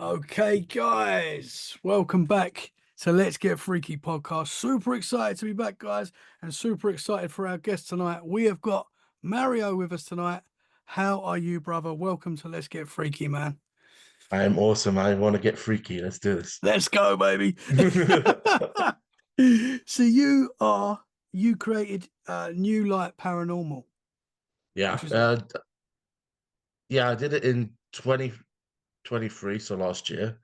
Okay, guys, welcome back to Let's Get Freaky podcast. Super excited to be back, guys, and super excited for our guest tonight. We have got Mario with us tonight. How are you, brother? Welcome to Let's Get Freaky, man. I am awesome. I want to get freaky. Let's do this. Let's go, baby. So you created New Light Paranormal, which Yeah. is Yeah, I did it in 2023, so last year.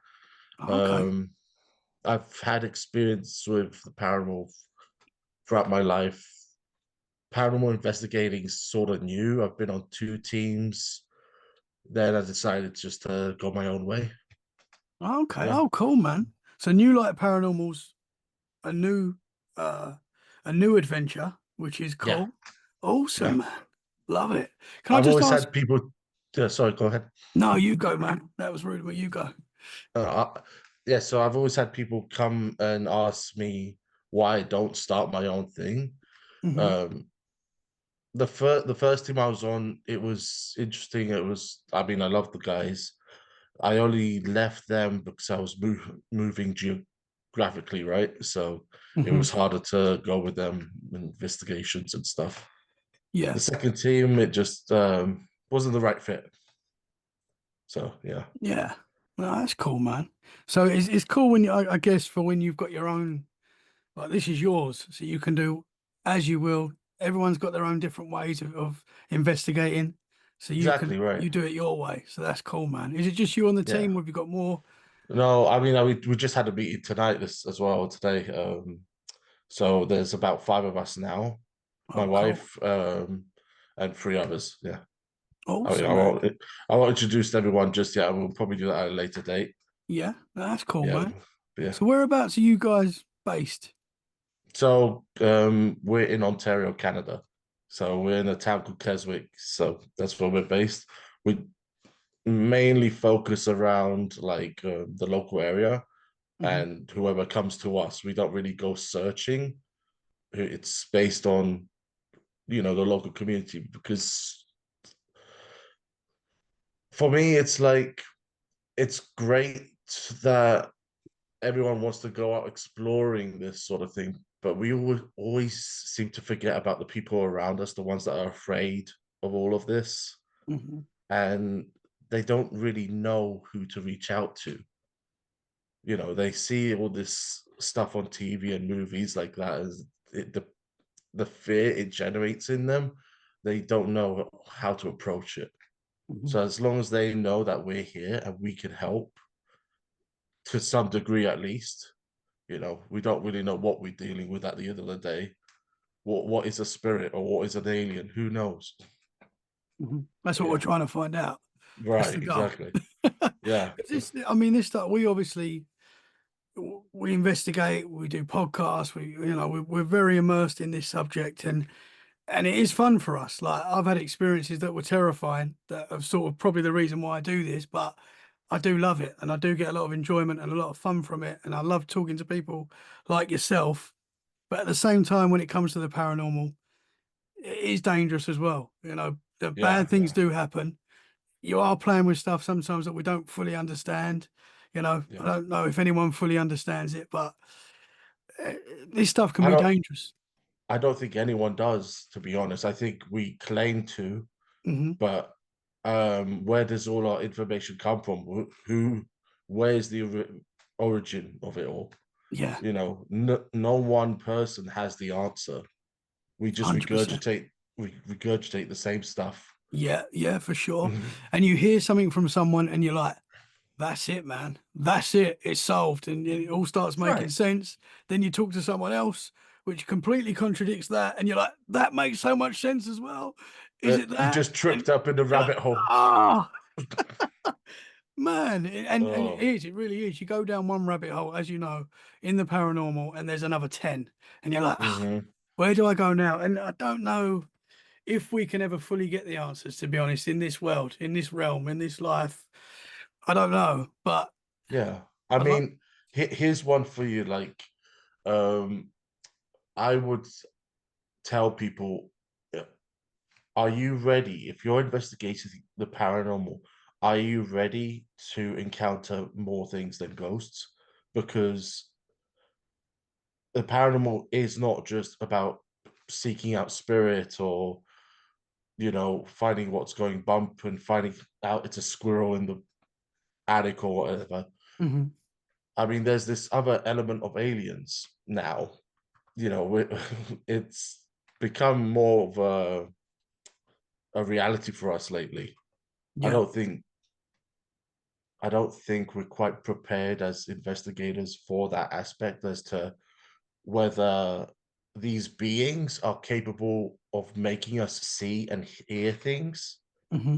okay. Um, I've had experience with the paranormal throughout my life. Paranormal investigating is sort of new. I've been on two teams. Then I decided just to go my own way. Okay. Yeah. Oh, cool, man. So New Light Paranormal's a new uh a new adventure, which is Yeah. cool. Awesome, Yeah. man. Love it. Can I I've just always ask? had people. Yeah, sorry, go ahead. No, you go, man. That was rude, but you go. Yeah, so I've always had people come and ask me why I don't start my own thing. Hmm. Um, the first team I was on, it was interesting. I love the guys. I only left them because I was moving geographically, right? So it Hmm. was harder to go with them investigations and stuff. Yeah, The second team, it just wasn't the right fit. So yeah, yeah. No, that's cool, man. So it's cool when I guess for when you've got your own, like this is yours, so you can do as you will. Everyone's got their own different ways of investigating, so exactly right. you do it your way. So that's cool, man. Is it just you on the Yeah. team, or have you got more? No, we just had a meeting tonight this as well today. So there's about five of us now. My Oh, cool. wife, and three others. Yeah. I mean, Awesome, man. I won't introduce everyone just yet. We'll probably do that at a later date. Yeah, that's cool, Yeah, man. yeah. So whereabouts are you guys based? So we're in Ontario, Canada. So we're in a town called Keswick. So that's where we're based. We mainly focus around like the local area, Hmm. and whoever comes to us, we don't really go searching. It's based on the local community because for me, it's like it's great that everyone wants to go out exploring this sort of thing, but we always seem to forget about the people around us, the ones that are afraid of all of this, Hmm. and they don't really know who to reach out to. They see all this stuff on TV and movies like that as the fear it generates in them. They don't know how to approach it. Hmm. So as long as they know that we're here and we can help to some degree at least, we don't really know what we're dealing with at the end of the day. What is a spirit or what is an alien? Who knows? Hmm. That's what we're Yeah, trying to find out. That's right, the goal. exactly. Yeah, I mean, this stuff, we obviously, we investigate, we do podcasts, we're very immersed in this subject, and it is fun for us. Like I've had experiences that were terrifying that are sort of probably the reason why I do this, but I do love it and I do get a lot of enjoyment and a lot of fun from it. And I love talking to people like yourself. But at the same time, when it comes to the paranormal, it is dangerous as well. The yeah, bad things yeah, do happen. You are playing with stuff sometimes that we don't fully understand. I yeah. don't know if anyone fully understands it, but uh, this stuff can I be don't dangerous. I don't think anyone does, to be honest. I think we claim to, Hmm. but where does all our information come from? Where's the origin of it all? Yeah, No one person has the answer. We just 100%. regurgitate the same stuff. Yeah, yeah, for sure. Mhm. And you hear something from someone and you're like, that's it, man. That's it. It's solved. And it all starts making Right. sense. Then you talk to someone else, which completely contradicts that. And you're like, that makes so much sense as well. Is it You that? just tripped And up in the you're like, rabbit hole. ah, man. And it Oh, is, it really is. You go down one rabbit hole, as you know, in the paranormal, and there's another 10. And you're like, "Ah, hmm where do I go now? And I don't know if we can ever fully get the answers, to be honest, in this world, in this realm, in this life. I don't know, but yeah. I I like. mean, here's one for you. Like, um, I would tell people, are you ready? If you're investigating the paranormal, are you ready to encounter more things than ghosts? Because the paranormal is not just about seeking out spirit or finding what's going bump and finding out it's a squirrel in the attic or whatever. Hmm. I mean, there's this other element of aliens now. It's become more of a reality for us lately. I Yeah. don't think I don't think we're quite prepared as investigators for that aspect as to whether these beings are capable of making us see and hear things, Hmm.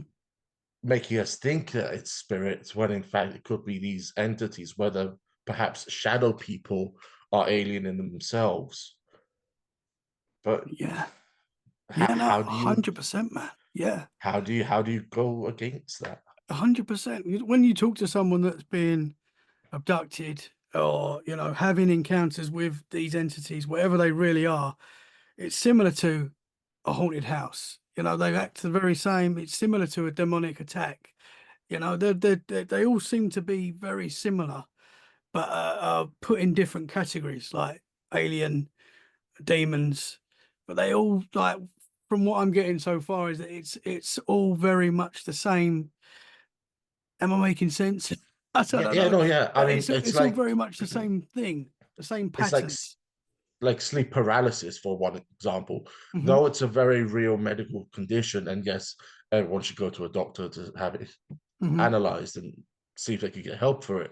making us think that it's spirits, when in fact it could be these entities, whether perhaps shadow people are alien in themselves. But Yeah. how, Yeah. No, how do you 100%, man. Yeah. how do you go against that? 100%. When you talk to someone that's been abducted or, having encounters with these entities, whatever they really are, it's similar to a haunted house. They act the very same. It's similar to a demonic attack. They all seem to be very similar, but put in different categories like alien, demons. But they all like, from what I'm getting so far, is that it's all very much the same. Am I making sense? I Yeah, don't yeah, know, no, yeah. I but mean, it's all very much the same thing, the same it's like patterns. like sleep paralysis, for one example. Hmm. Though it's a very real medical condition, and yes, everyone should go to a doctor to have it Hmm. analyzed and see if they can get help for it.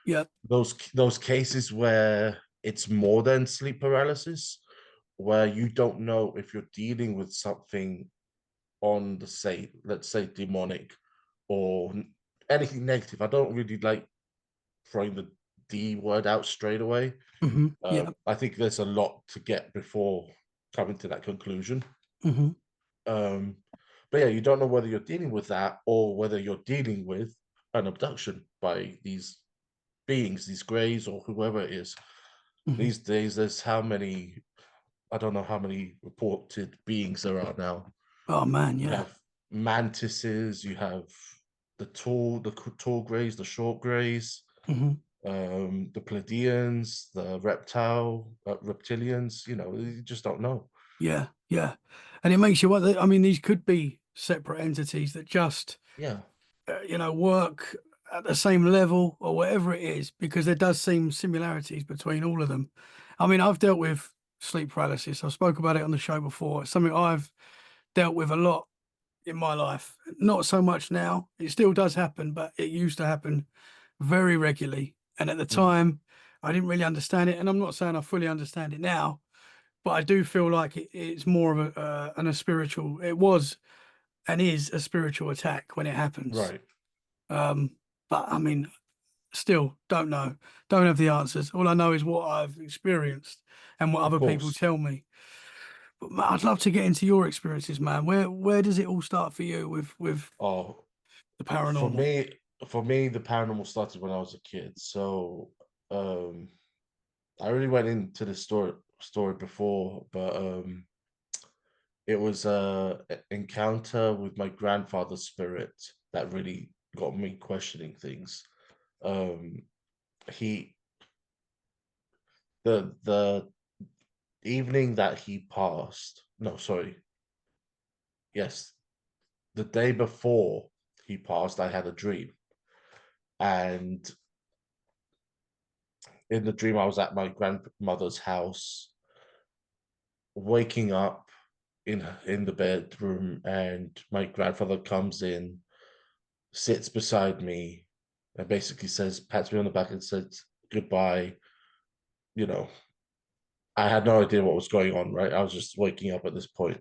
Yeah. Those cases where it's more than sleep paralysis, where you don't know if you're dealing with something on the say, let's say demonic or anything negative. I don't really like throwing the D word out straight away. Hmm. Yeah. I think there's a lot to get before coming to that conclusion. Hmm. Um, but yeah, you don't know whether you're dealing with that or whether you're dealing with an abduction by these beings, these greys or whoever it is. Hmm. These days, there's I don't know how many reported beings there are now. Oh man, You yeah. have mantises, you have the tall greys, the short greys, Hmm. the Pleiadians, the reptilians. You just don't know. Yeah, yeah. And it makes you wonder. I mean, these could be separate entities that just, Yeah, work at the same level or whatever it is, because there does seem similarities between all of them. I mean, I've dealt with sleep paralysis. I spoke about it on the show before. It's something I've dealt with a lot in my life. Not so much now. It still does happen, but it used to happen very regularly. And at the mhm, time, I didn't really understand it. And I'm not saying I fully understand it now, but I do feel like it's more of a spiritual. It was and is a spiritual attack when it happens. right, Um, but I mean, still don't know, don't have the answers. All I know is what I've experienced and what of other people course. tell me. But man, I'd love to get into your experiences, man. Where does it all start for you with Oh, the for paranormal? me, the paranormal started when I was a kid. So, um, I already went into the story before, but it was a encounter with my grandfather's spirit that really got me questioning things. Um, he the evening that he passed, no, sorry, yes, the day before he passed, I had a dream, and in the dream, I was at my grandmother's house, waking up in the bedroom, and my grandfather comes in, sits beside me, and basically says, pats me on the back and says goodbye. You know, I had no idea what was going on. Right, I was just waking up at this point.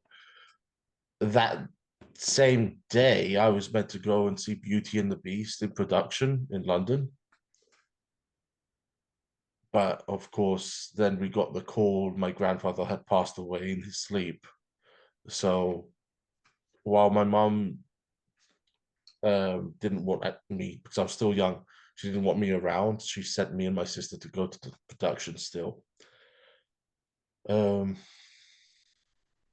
That same day, I was meant to go and see Beauty and the Beast in production in London. But of course, then we got the call my grandfather had passed away in his sleep. So while my mum didn't want me, because I was still young, she didn't want me around, she sent me and my sister to go to the production still. Um,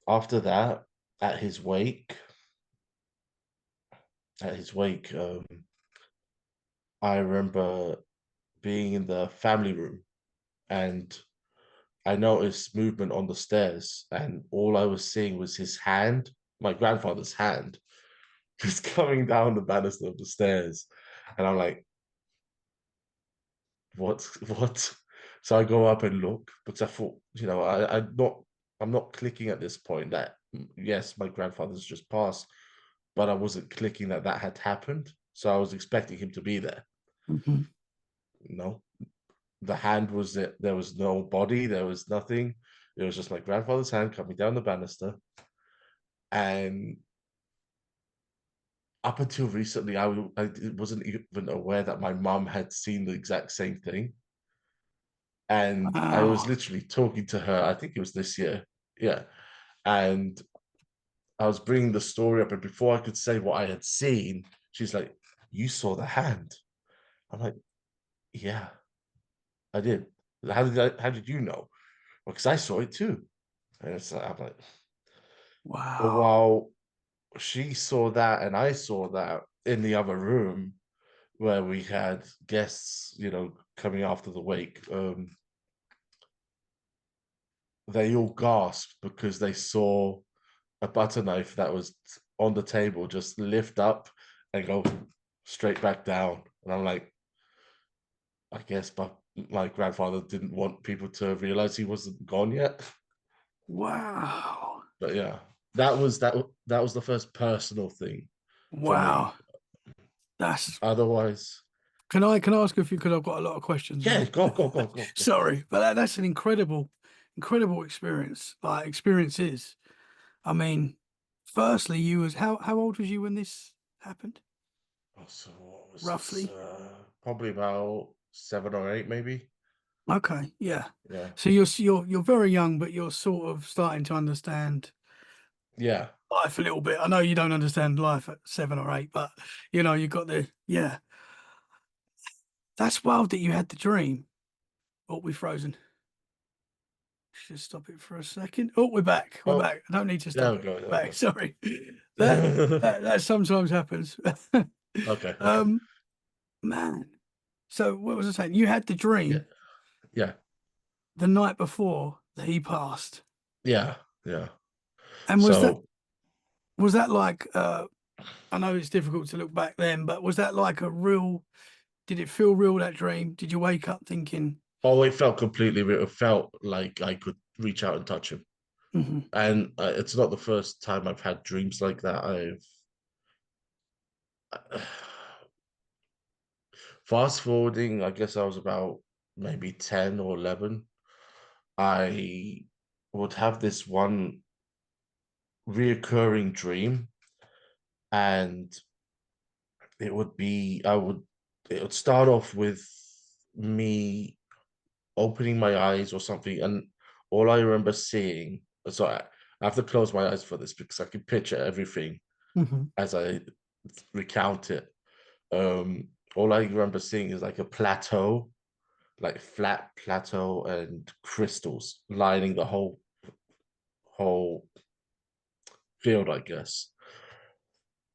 After that, at his wake, at his wake, I remember being in the family room and I noticed movement on the stairs, and all I was seeing was his hand, my grandfather's hand, just coming down the banister of the stairs. And I'm like, what? What? So I go up and look, but I thought, I'm not clicking at this point that yes, my grandfather's just passed, but I wasn't clicking that that had happened. So I was expecting him to be there. Mhm. No, the hand was it. There was no body. There was nothing. It was just my grandfather's hand coming down the banister. And up until recently, I wasn't even aware that my mum had seen the exact same thing. And I was Wow. literally talking to her. I think it was this year. Yeah. And I was bringing the story up. And before I could say what I had seen, she's like, "You saw the hand?" I'm like, "Yeah, I did. How did you know?" Well, because I saw it too. And I'm like, well, Wow. while she saw that and I saw that in the other room where we had guests, coming after the wake, they all gasped because they saw a butter knife that was on the table just lift up and go straight back down. And I'm like, I guess my grandfather didn't want people to realize he wasn't gone yet. Wow. But yeah, that was the first personal thing for Wow. me. That's Otherwise, can I ask if you could? I've got a lot of questions yeah, and go, go, go, go, go. sorry, but that's an incredible experience. Like experiences. I mean, firstly, you was how old was you when this happened? Oh, so what was this? Roughly. Probably about 7 or 8, maybe. Okay, yeah. Yeah, So you're very young, but you're sort of starting to understand yeah. life a little bit. I know you don't understand life at 7 or 8, but you got the yeah. That's wild that you had the dream. Oh, we frozen. Just stop it for a second. Oh, we're back. We're Oh, back. I don't need to there stop we it. go, there we Back. go. Sorry. That sometimes happens. Okay, okay. Um, man. So what was I saying? You had the Yeah, dream yeah, the night before that he passed. yeah, yeah. And So, was that like I know it's difficult to look back then, but was that like a real did it feel real that dream? Did you wake up thinking, oh, it felt completely real. It felt like I could reach out and touch him. hmm And it's not the first time I've had dreams like that. Fast forwarding, I guess I was about maybe 10 or 11. I would have this one reoccurring dream, and it would start off with me opening my eyes or something, and all I remember seeing, sorry, I have to close my eyes for this because I can picture everything hmm as I recount it. All I remember seeing is like a plateau, like flat plateau and crystals lining the whole field, I guess.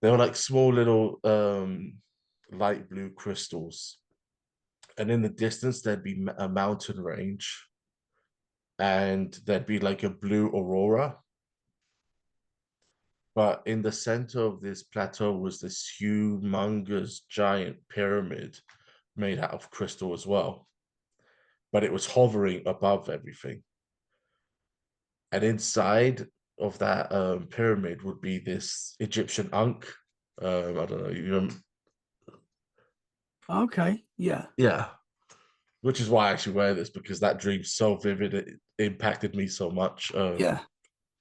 They were like small little light blue crystals. And in the distance, there'd be a mountain range and there'd be like a blue aurora. But in the center of this plateau was this humongous giant pyramid made out of crystal as well. But it was hovering above everything. And inside of that pyramid would be this Egyptian ankh. I don't know. Okay, yeah, Yeah, which is why I actually wear this because that dream's so vivid. It impacted me so much. yeah.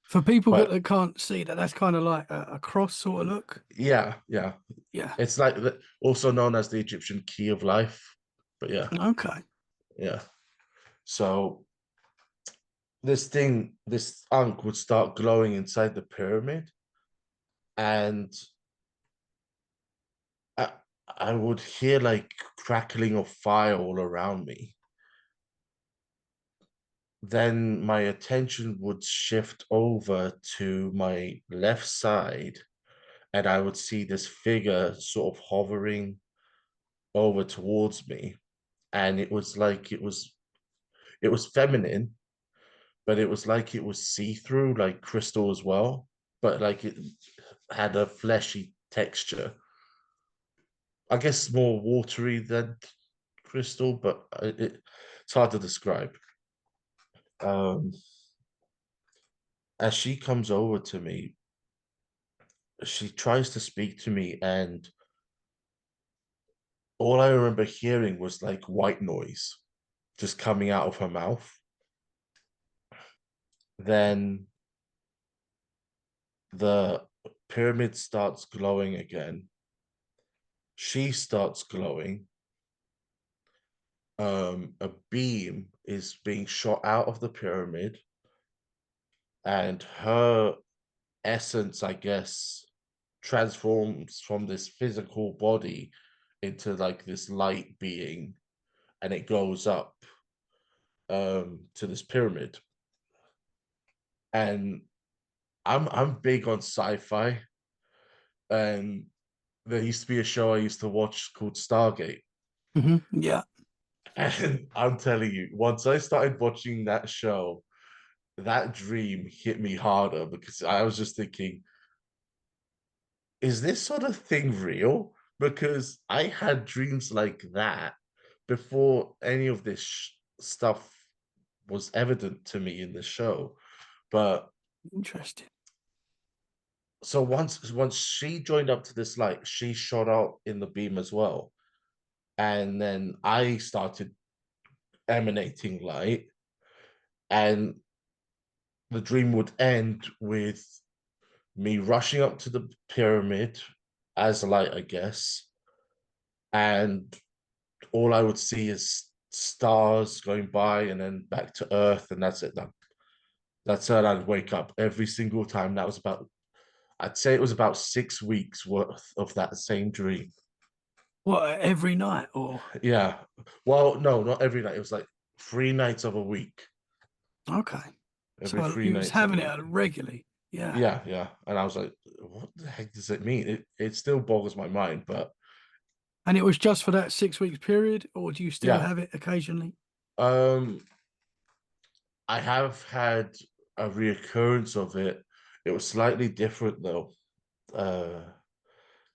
For people But that can't see that, that's kind of like a cross sort of look. yeah, yeah, Yeah. it's like also known as the Egyptian key of life. But yeah, Okay. yeah. So this ankh would start glowing inside the pyramid, and I, I would hear like crackling of fire all around me. Then my attention would shift over to my left side, and I would see this figure sort of hovering over towards me, and it was like it was feminine, but it was like it was see-through, like crystal as well, but like it had a fleshy texture. I guess more watery than crystal, but it's hard to describe. Um, as she comes over to me, she tries to speak to me, and all I remember hearing was like white noise just coming out of her mouth. Then the pyramid starts glowing again. She starts glowing. A beam is being shot out of the pyramid, and her essence, I guess, transforms from this physical body into like this light being, and it goes up to this pyramid. And I'm big on sci-fi, and there used to be a show I used to watch called Stargate. Yeah. And I'm telling you, once I started watching that show, that dream hit me harder because I was just thinking, is this sort of thing real? Because I had dreams like that before any of this stuff was evident to me in the show. But Interesting. so once she joined up to this light, she shot out in the beam as well. And then I started emanating light, and the dream would end with me rushing up to the pyramid as light, I guess, and all I would see is stars going by and then back to Earth, and that's it. That's it. I'd wake up every single time. That was about, I'd say it was about 6 weeks worth of that same dream. What, every night or? Yeah. Well, no, not every night. It was like 3 nights of a week. Okay. Every So three you was nights of a having week. it regularly. Yeah. Yeah, yeah. And I was like, what the heck does it mean? It still boggles my mind, but And it was just for that 6 weeks period, or do you still yeah. have it occasionally? Um, I have had a reoccurrence of it. It was slightly different though. Uh,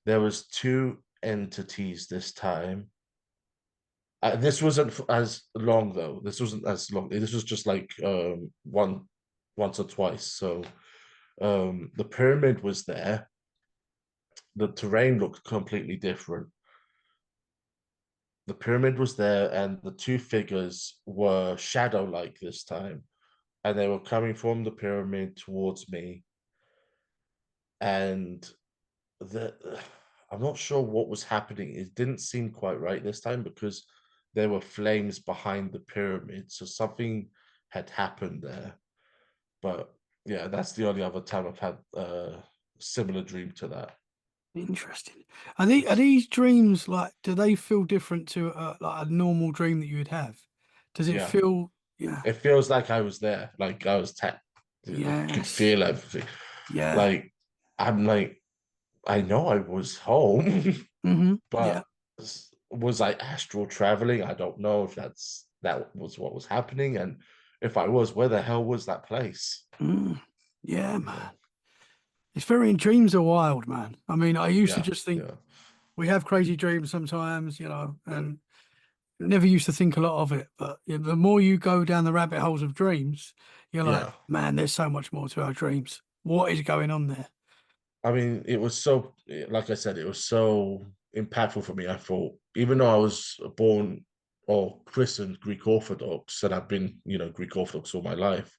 there was two entities this time. This wasn't as long though. This wasn't as long. This was just like once or twice. So the pyramid was there. The terrain looked completely different. The pyramid was there, and the two figures were shadow-like this time, and they were coming from the pyramid towards me. And the I'm not sure what was happening. It didn't seem quite right this time because there were flames behind the pyramid, so something had happened there. But yeah, that's the only other time I've had a similar dream to that. Interesting. Are these dreams like, do they feel different to like a normal dream that you would have? Does it Yeah, feel, yeah, it feels like I was there, like I was tapped. I could yes, feel everything. yeah, Like I'm like, I know I was home, yeah, but was I astral traveling? I don't know if that was what was happening, and if I was, where the hell was that place? mm, yeah, You know? man. It's very, dreams are wild, man. I mean, I used to Yeah, just think yeah, we have crazy dreams sometimes, and never used to think a lot of it. But the more you go down the rabbit holes of dreams, you're like, yeah. man, there's so much more to our dreams. What is going on there? I mean, it was so, like I said, it was so impactful for me. I thought, even though I was born or christened Greek Orthodox, and I've been, Greek Orthodox all my life,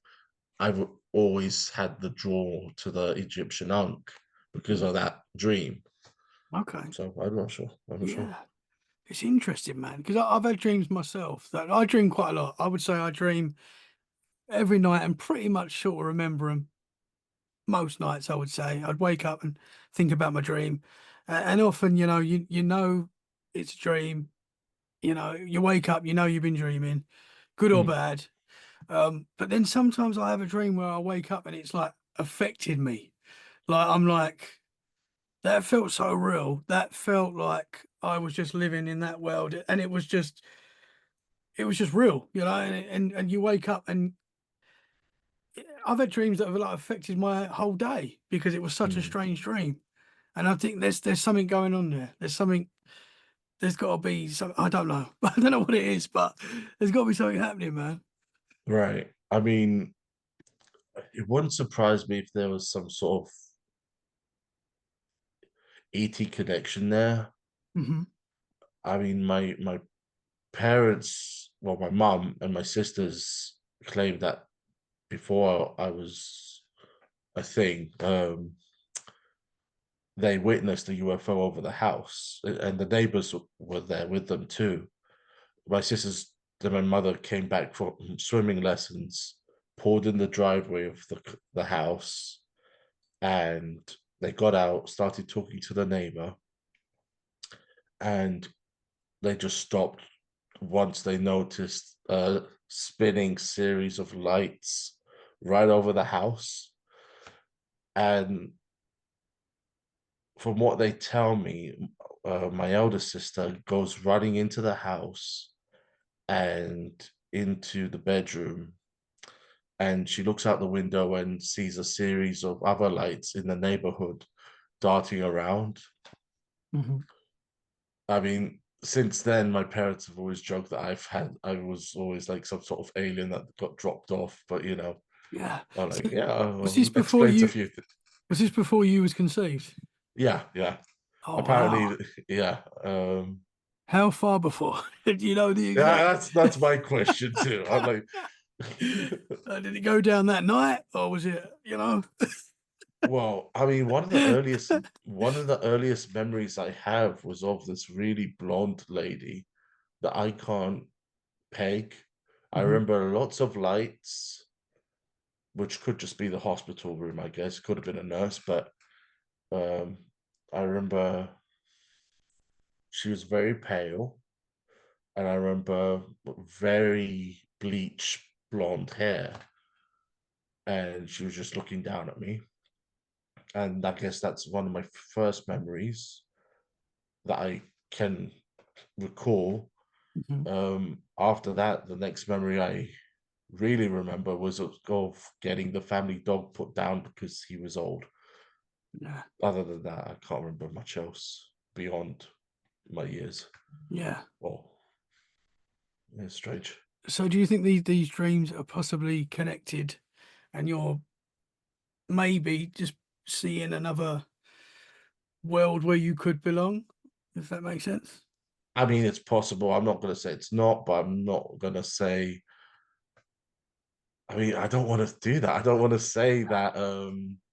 I've always had the draw to the Egyptian Ankh because Mm, of that dream. okay, So I'm not sure. I'm not sure. yeah. It's interesting, man, because I've had dreams myself that I dream quite a lot. I would say I dream every night and pretty much sort of remember them most nights. I would say I'd wake up and think about my dream, and often, you know, it's a dream. You wake up, you've been dreaming, good or Mm, bad. But then sometimes I have a dream where I wake up and it's like affected me. Like I'm like That felt so real. That felt like I was just living in that world, and it was just real, you know. And you wake up, and I've had dreams that have like affected my whole day because it was such a Mm, strange dream. And I think there's something going on there. There's something. There's got to be some. I don't know. I don't know what it is, but there's got to be something happening, man. right. I mean, it wouldn't surprise me if there was some sort of ET connection there. Hmm. I mean, my parents, well, my mum and my sisters claimed that before I was a thing, they witnessed a UFO over the house, and the neighbors were there with them too. My sisters and my mother came back from swimming lessons, pulled in the driveway of the house, and they got out, started talking to the neighbor, and they just stopped once they noticed a spinning series of lights right over the house. And from what they tell me, my elder sister goes running into the house and into the bedroom, and she looks out the window and sees a series of other lights in the neighborhood darting around. Hmm. I mean, since then, my parents have always joked that I was always like some sort of alien that got dropped off. But Yeah. I'm So like, yeah, was this before explains a you? few things. Was this before you was conceived? Yeah, yeah. Oh wow. Apparently, yeah. How far before? Do you know the Yeah, exact? that's my question too. I'm like, Did it go down that night, or was it? well, I mean, one of the earliest memories I have was of this really blonde lady that I can't peg. I Hmm. remember lots of lights, which could just be the hospital room, I guess. Could have been a nurse, but um, I remember she was very pale, and I remember very bleach blonde hair, and she was just looking down at me. And I guess that's one of my first memories that I can recall. Hmm. After that, the next memory I really remember was of getting the family dog put down because he was old. Yeah. Other than that, I can't remember much else beyond my years. Yeah. Oh, it's strange. So, do you think these dreams are possibly connected, and you're maybe just seeing another world where you could belong? If that makes sense. I mean, it's possible. I'm not going to say it's not, but I'm not going to say. I mean, I don't want to do that. I don't want to say that.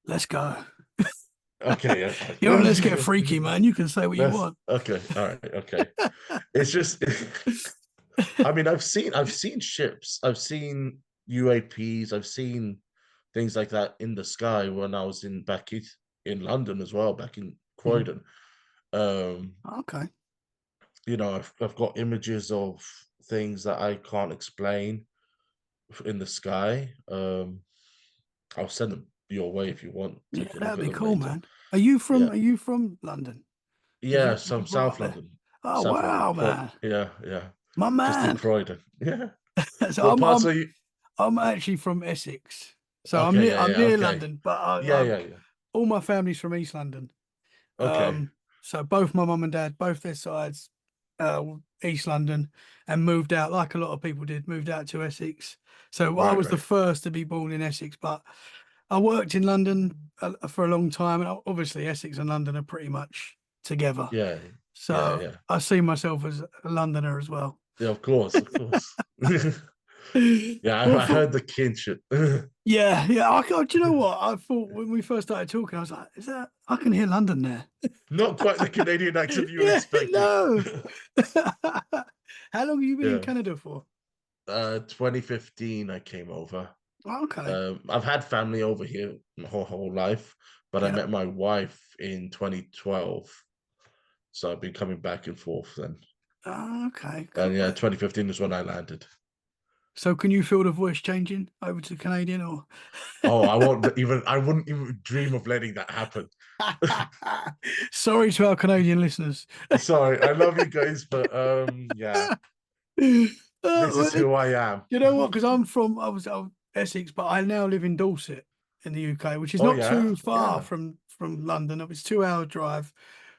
Let's go. Okay, yeah, fine. You know, let's get freaky, man. You can say what you That's want. okay. All right. Okay. It's just. I mean, I've seen ships. I've seen UAPs. I've seen things like that in the sky when I was in London as well, back in Mhm. Croydon. Um, Okay. I've got images of things that I can't explain in the sky. I'll send them your way if you want. Yeah, Take a look that'd at be them cool, later. man. Are you from Yeah, Are you from London? yeah. Was Some you brought up South there? London, Oh wow, man, Yeah, yeah. my Just in man. Croydon. Yeah. So What parts are you? I'm actually from Essex. So Okay, yeah, I'm yeah. near Okay, London, but yeah, yeah, yeah. all my family's from East London. Okay, So both my mum and dad, both their sides, uh, East London, and moved out like a lot of people did, moved out to Essex. So I right, was the right. first to be born in Essex, but I worked in London for a long time, and obviously Essex and London are pretty much together. Yeah, yeah, So yeah. I see myself as a Londoner as well. Yeah, of course, of course. Yeah, Well, I heard the kinship. yeah, yeah. Do you know what? I thought when we first started talking, I was like, "Is that? I can hear London there." Not quite the Canadian accent you were Yeah, expecting. no. How long have you been in Yeah. Canada for? 2015, I came over. Okay. I've had family over here my whole life, but I Yeah. met my wife in 2012. So I've been coming back and forth then. Okay. And Cool. yeah, 2015 is when I landed. So can you feel the voice changing over to Canadian or? Oh, I wouldn't even dream of letting that happen. Sorry to our Canadian listeners. Sorry, I love you guys, but yeah, this is Well, who I am. you know what? Because I was Essex, but I now live in Dorset in the UK, which is Oh not yeah, too far yeah, from London. It's 2 hour drive,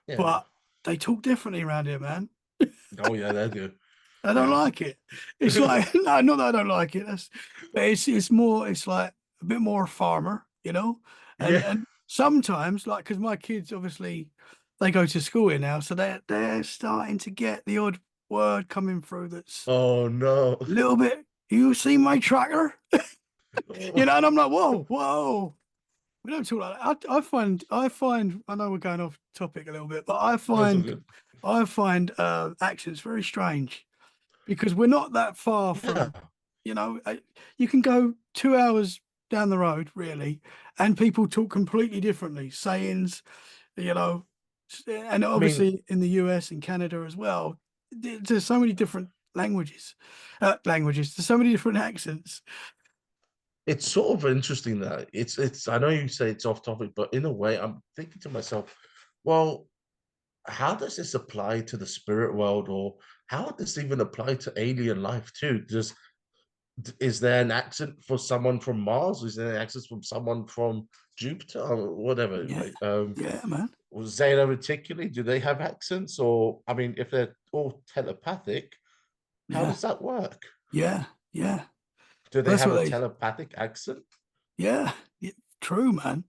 yeah. but they talk differently around here, man. Oh yeah, they do. I don't Yeah, like it. It's like no, not that I don't like it. But it's more. It's like a bit more a farmer, you know. And yeah. and sometimes, like, because my kids obviously they go to school here now, so they're starting to get the odd word coming through that's Oh no. a little bit. You see my tractor, and I'm like, whoa, whoa. We don't talk like that. I find. I know we're going off topic a little bit, but I That's all find good. I find accents very strange because we're not that far Yeah. from, you can go 2 hours down the road, really, and people talk completely differently, sayings, you know, and I mean, obviously in the US and Canada as well, there's so many different languages, there's so many different accents. it's sort of interesting that it's I know you say it's off topic, but in a way, I'm thinking to myself, well, how does this apply to the spirit world, or how would this even apply to alien life too? Is there an accent for someone from Mars? Is there an accent from someone from Jupiter or whatever? Yeah, Like, yeah, man. was Zeta Reticuli, do they have accents? Or I mean, if they're all telepathic, how Yeah, does that work? yeah, yeah. Do they That's have what a they. telepathic accent? Yeah, yeah, true, man.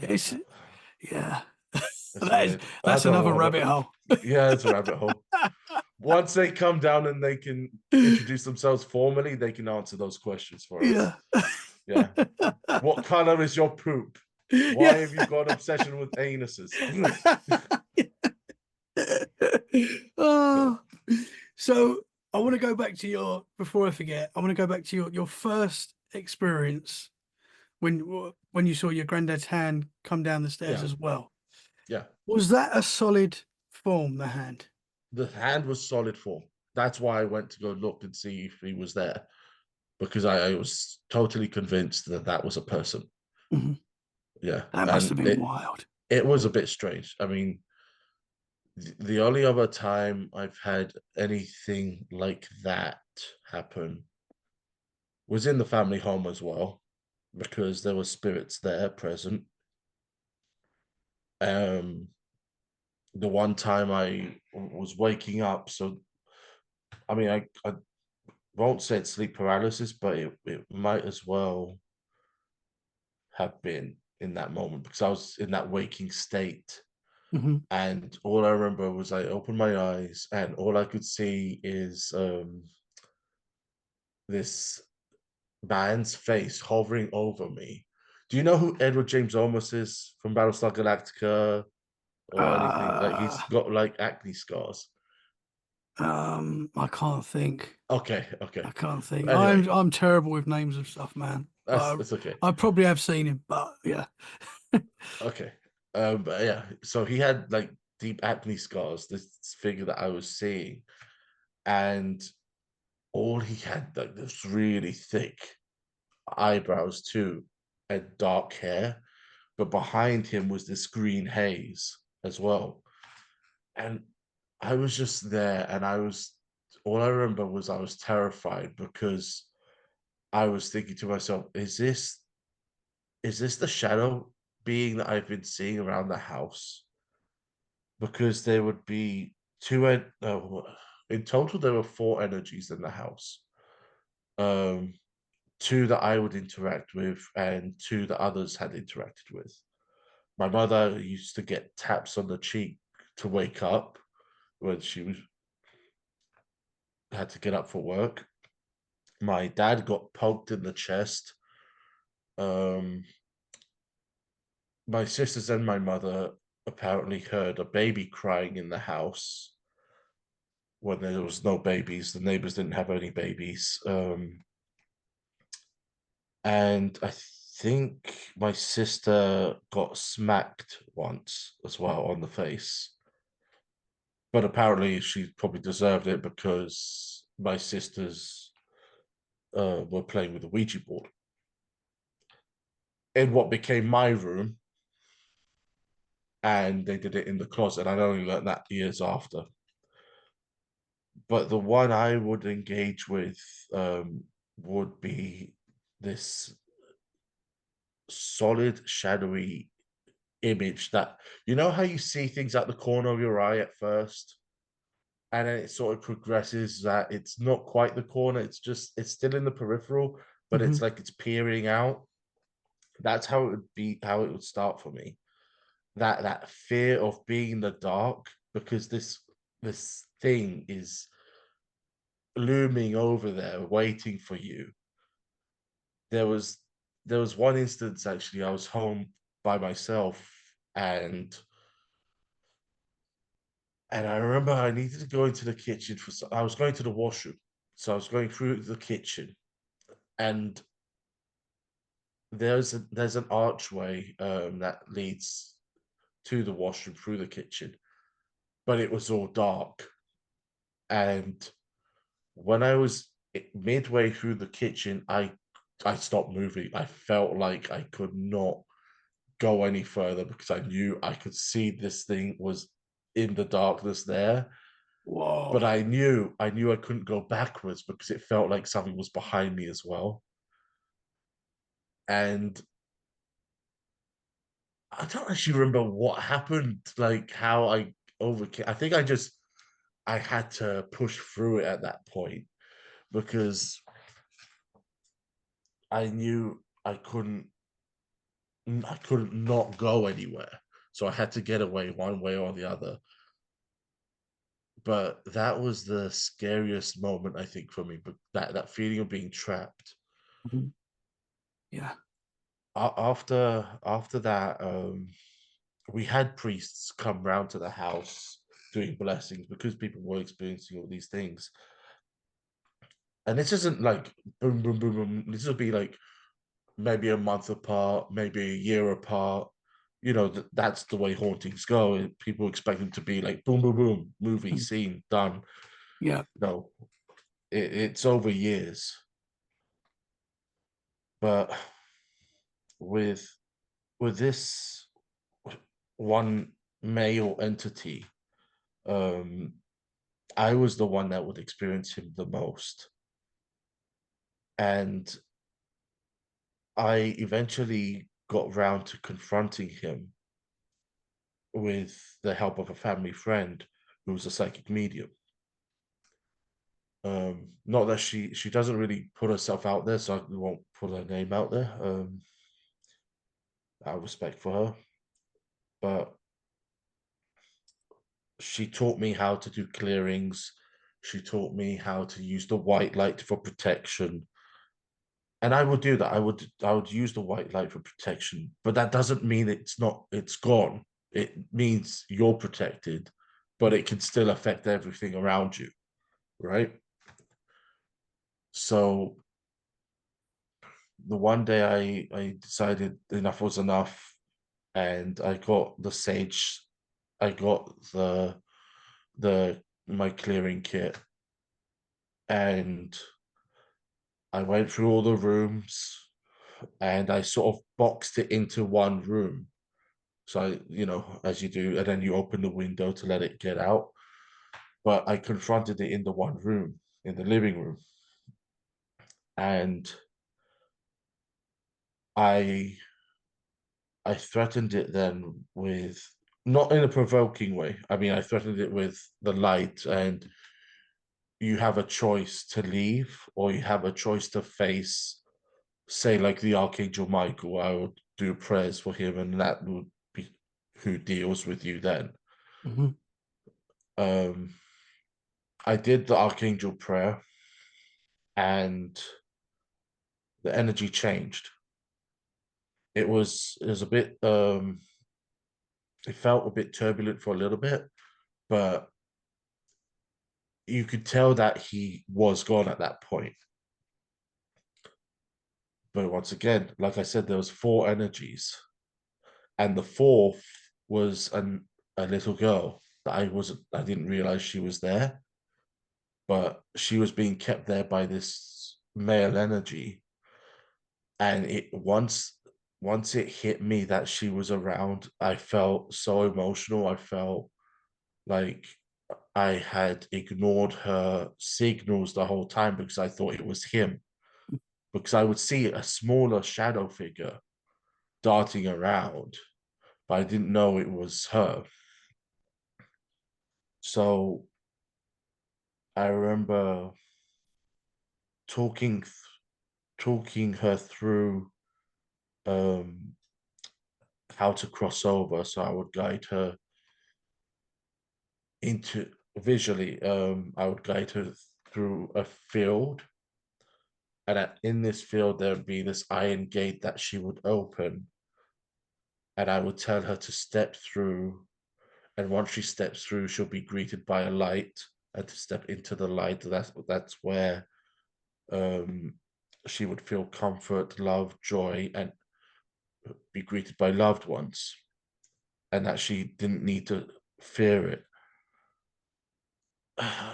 It's yeah. That's That is weird. I that's don't another want rabbit to. hole. Yeah, it's a rabbit hole. Once they come down and they can introduce themselves formally, they can answer those questions for us. Yeah. Yeah. What color is your poop? Yeah. Why have you got an obsession with anuses? Oh, so I want to go back to before I forget, I want to go back to your first experience when you saw your granddad's hand come down the stairs Yeah, as well. yeah. Was that a solid form, the hand? The hand was solid form. That's why I went to go look and see if he was there, because I was totally convinced that that was a person. Mhm. Yeah, That must have and been wild. it was a bit strange. I mean, the only other time I've had anything like that happen was in the family home as well, because there were spirits there present. Um, the one time I was waking up, so I mean, I won't say it's sleep paralysis, but it might as well have been in that moment because I was in that waking state. Hmm. And all I remember was I opened my eyes and all I could see is this man's face hovering over me. Do you know who Edward James Olmos is from Battlestar Galactica or anything? Like Uh, he's got like acne scars. I can't think. Okay, I okay. can't think. Anyway, I'm terrible with names of stuff, man. But that's okay. I probably have seen him, but yeah. Okay. But yeah, so he had like deep acne scars, this figure that I was seeing, and all he had like this really thick eyebrows too, and dark hair, but behind him was this green haze as well. And I was just there, and all I remember was I was terrified because I was thinking to myself, is this the shadow being that I've been seeing around the house? Because there would be in total there were four energies in the house. Um, two that I would interact with, and two that others had interacted with. My mother used to get taps on the cheek to wake up when she was had to get up for work. My dad got poked in the chest. Um, my sisters and my mother apparently heard a baby crying in the house when there was no babies. The neighbors didn't have any babies. And I think my sister got smacked once as well on the face. But apparently she probably deserved it because my sisters were playing with the Ouija board in what became my room, and they did it in the closet. I'd only learned that years after. But the one I would engage with would be this solid, shadowy image that, you know how you see things at the corner of your eye at first, and then it sort of progresses that it's not quite the corner, it's still in the peripheral, but Hmm. it's like it's peering out. That's how it would be, how it would start for me. That fear of being in the dark, because this thing is looming over there waiting for you. There was there was one instance, actually. I was home by myself, and I remember I needed to go into the kitchen I was going to the washroom. So I was going through the kitchen, and there's an archway that leads to the washroom through the kitchen, but it was all dark. And when I was midway through the kitchen, I stopped moving. I felt like I could not go any further, because I knew I could see this thing was in the darkness there. But Whoa. I knew I couldn't go backwards, because it felt like something was behind me as well. And I don't actually remember what happened, like how I overcame. I think I had to push through it at that point, because I knew I couldn't not go anywhere. So I had to get away one way or the other. But that was the scariest moment, I think, for me. But that feeling of being trapped. Mhm. Yeah. After that, we had priests come round to the house doing blessings, because people were experiencing all these things. And this isn't like boom, boom, boom, boom. This will be like maybe a month apart, maybe a year apart. That's the way hauntings go. People expect them to be like boom, boom, boom, movie Mm. scene done. Yeah. No, it's over years. But with this one male entity, um, I was the one that would experience him the most. And I eventually got round to confronting him with the help of a family friend who was a psychic medium. Not that she doesn't really put herself out there, so I won't put her name out there. Out of respect for her, but she taught me how to do clearings. She taught me how to use the white light for protection, and I would do that. I would use the white light for protection, but that doesn't mean it's gone. It means you're protected, but it can still affect everything around you, right? So the one day I decided enough was enough, and I got the sage. I got the my clearing kit, and I went through all the rooms, and I sort of boxed it into one room. So as you do, and then you open the window to let it get out. But I confronted it in the one room, in the living room, and I I threatened it then with, not in a provoking way. I mean, I threatened it with the light, and you have a choice to leave, or you have a choice to face, say, like the Archangel Michael. I would do prayers for him, and that would be who deals with you then. Hmm. Um, I did the Archangel prayer, and the energy changed. It was a bit it felt a bit turbulent for a little bit, but you could tell that he was gone at that point. But once again, like I said, there was four energies, and the fourth was a little girl that I didn't realize she was there, but she was being kept there by this. male energy, and it once it hit me that she was around, I felt so emotional. I felt like I had ignored her signals the whole time because I thought it was him. Because I would see a smaller shadow figure darting around, but I didn't know it was her. So I remember talking talking her through um, how to cross over. So I would guide her into visually. I would guide her through a field, and in this field there'd be this iron gate that she would open, and I would tell her to step through. And once she steps through, she'll be greeted by a light, and to step into the light. That's where um, she would feel comfort, love, joy, and be greeted by loved ones, and that she didn't need to fear it.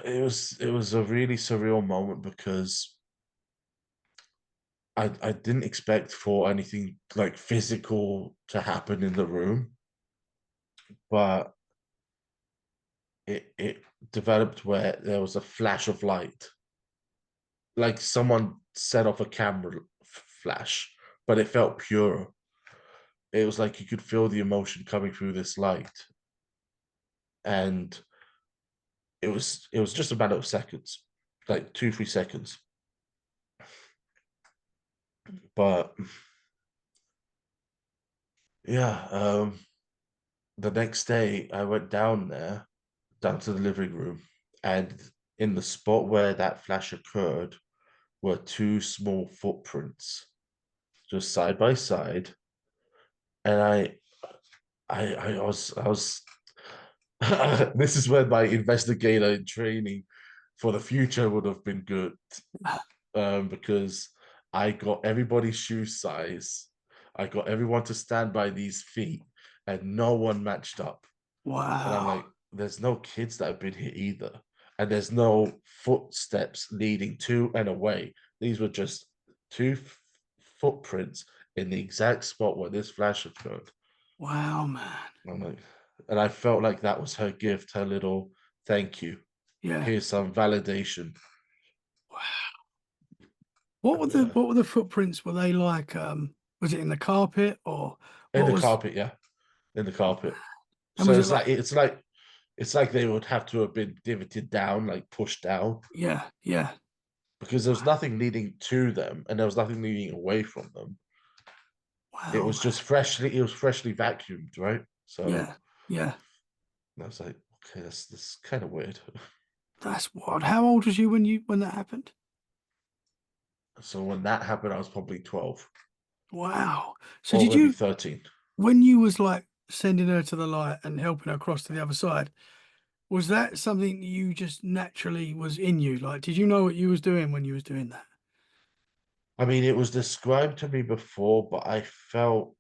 It was a really surreal moment because I didn't expect for anything like physical to happen in the room, but it developed where there was a flash of light, like someone set off a camera flash, but it felt pure. It was like you could feel the emotion coming through this light, and it was just a matter of seconds, like 2 3 seconds. But yeah, the next day I went down there, down to the living room, and in the spot where that flash occurred were two small footprints, just side by side. And I was this is where my investigator in training for the future would have been good, because I got everybody's shoe size. I got everyone to stand by these feet, and no one matched up. And I'm Wow. like, there's no kids that have been here either. And there's no footsteps leading to and away. These were just two footprints in the exact spot where this flash occurred. Wow, man. I'm like, and I felt like that was her gift, her little thank you. Yeah. Here's some validation. Wow. Yeah. What were the footprints? Were they like was it in the carpet or In what the was carpet, yeah. In the carpet. and So was it it's like like it's like they would have to have been divoted down, like pushed down, yeah, yeah. because there was nothing leading to them and there was nothing leading away from them. It Wow, was man. just freshly vacuumed, right? So Yeah, yeah. I was like, okay, that's kind of weird. That's wild. How old was you when that happened? So when that happened, I was probably 12 Wow. So or did maybe you 13. when you was like sending her to the light and helping her cross to the other side, was that something you just naturally was in you? Like, did you know what you was doing when you was doing that? I mean, it was described to me before, but I felt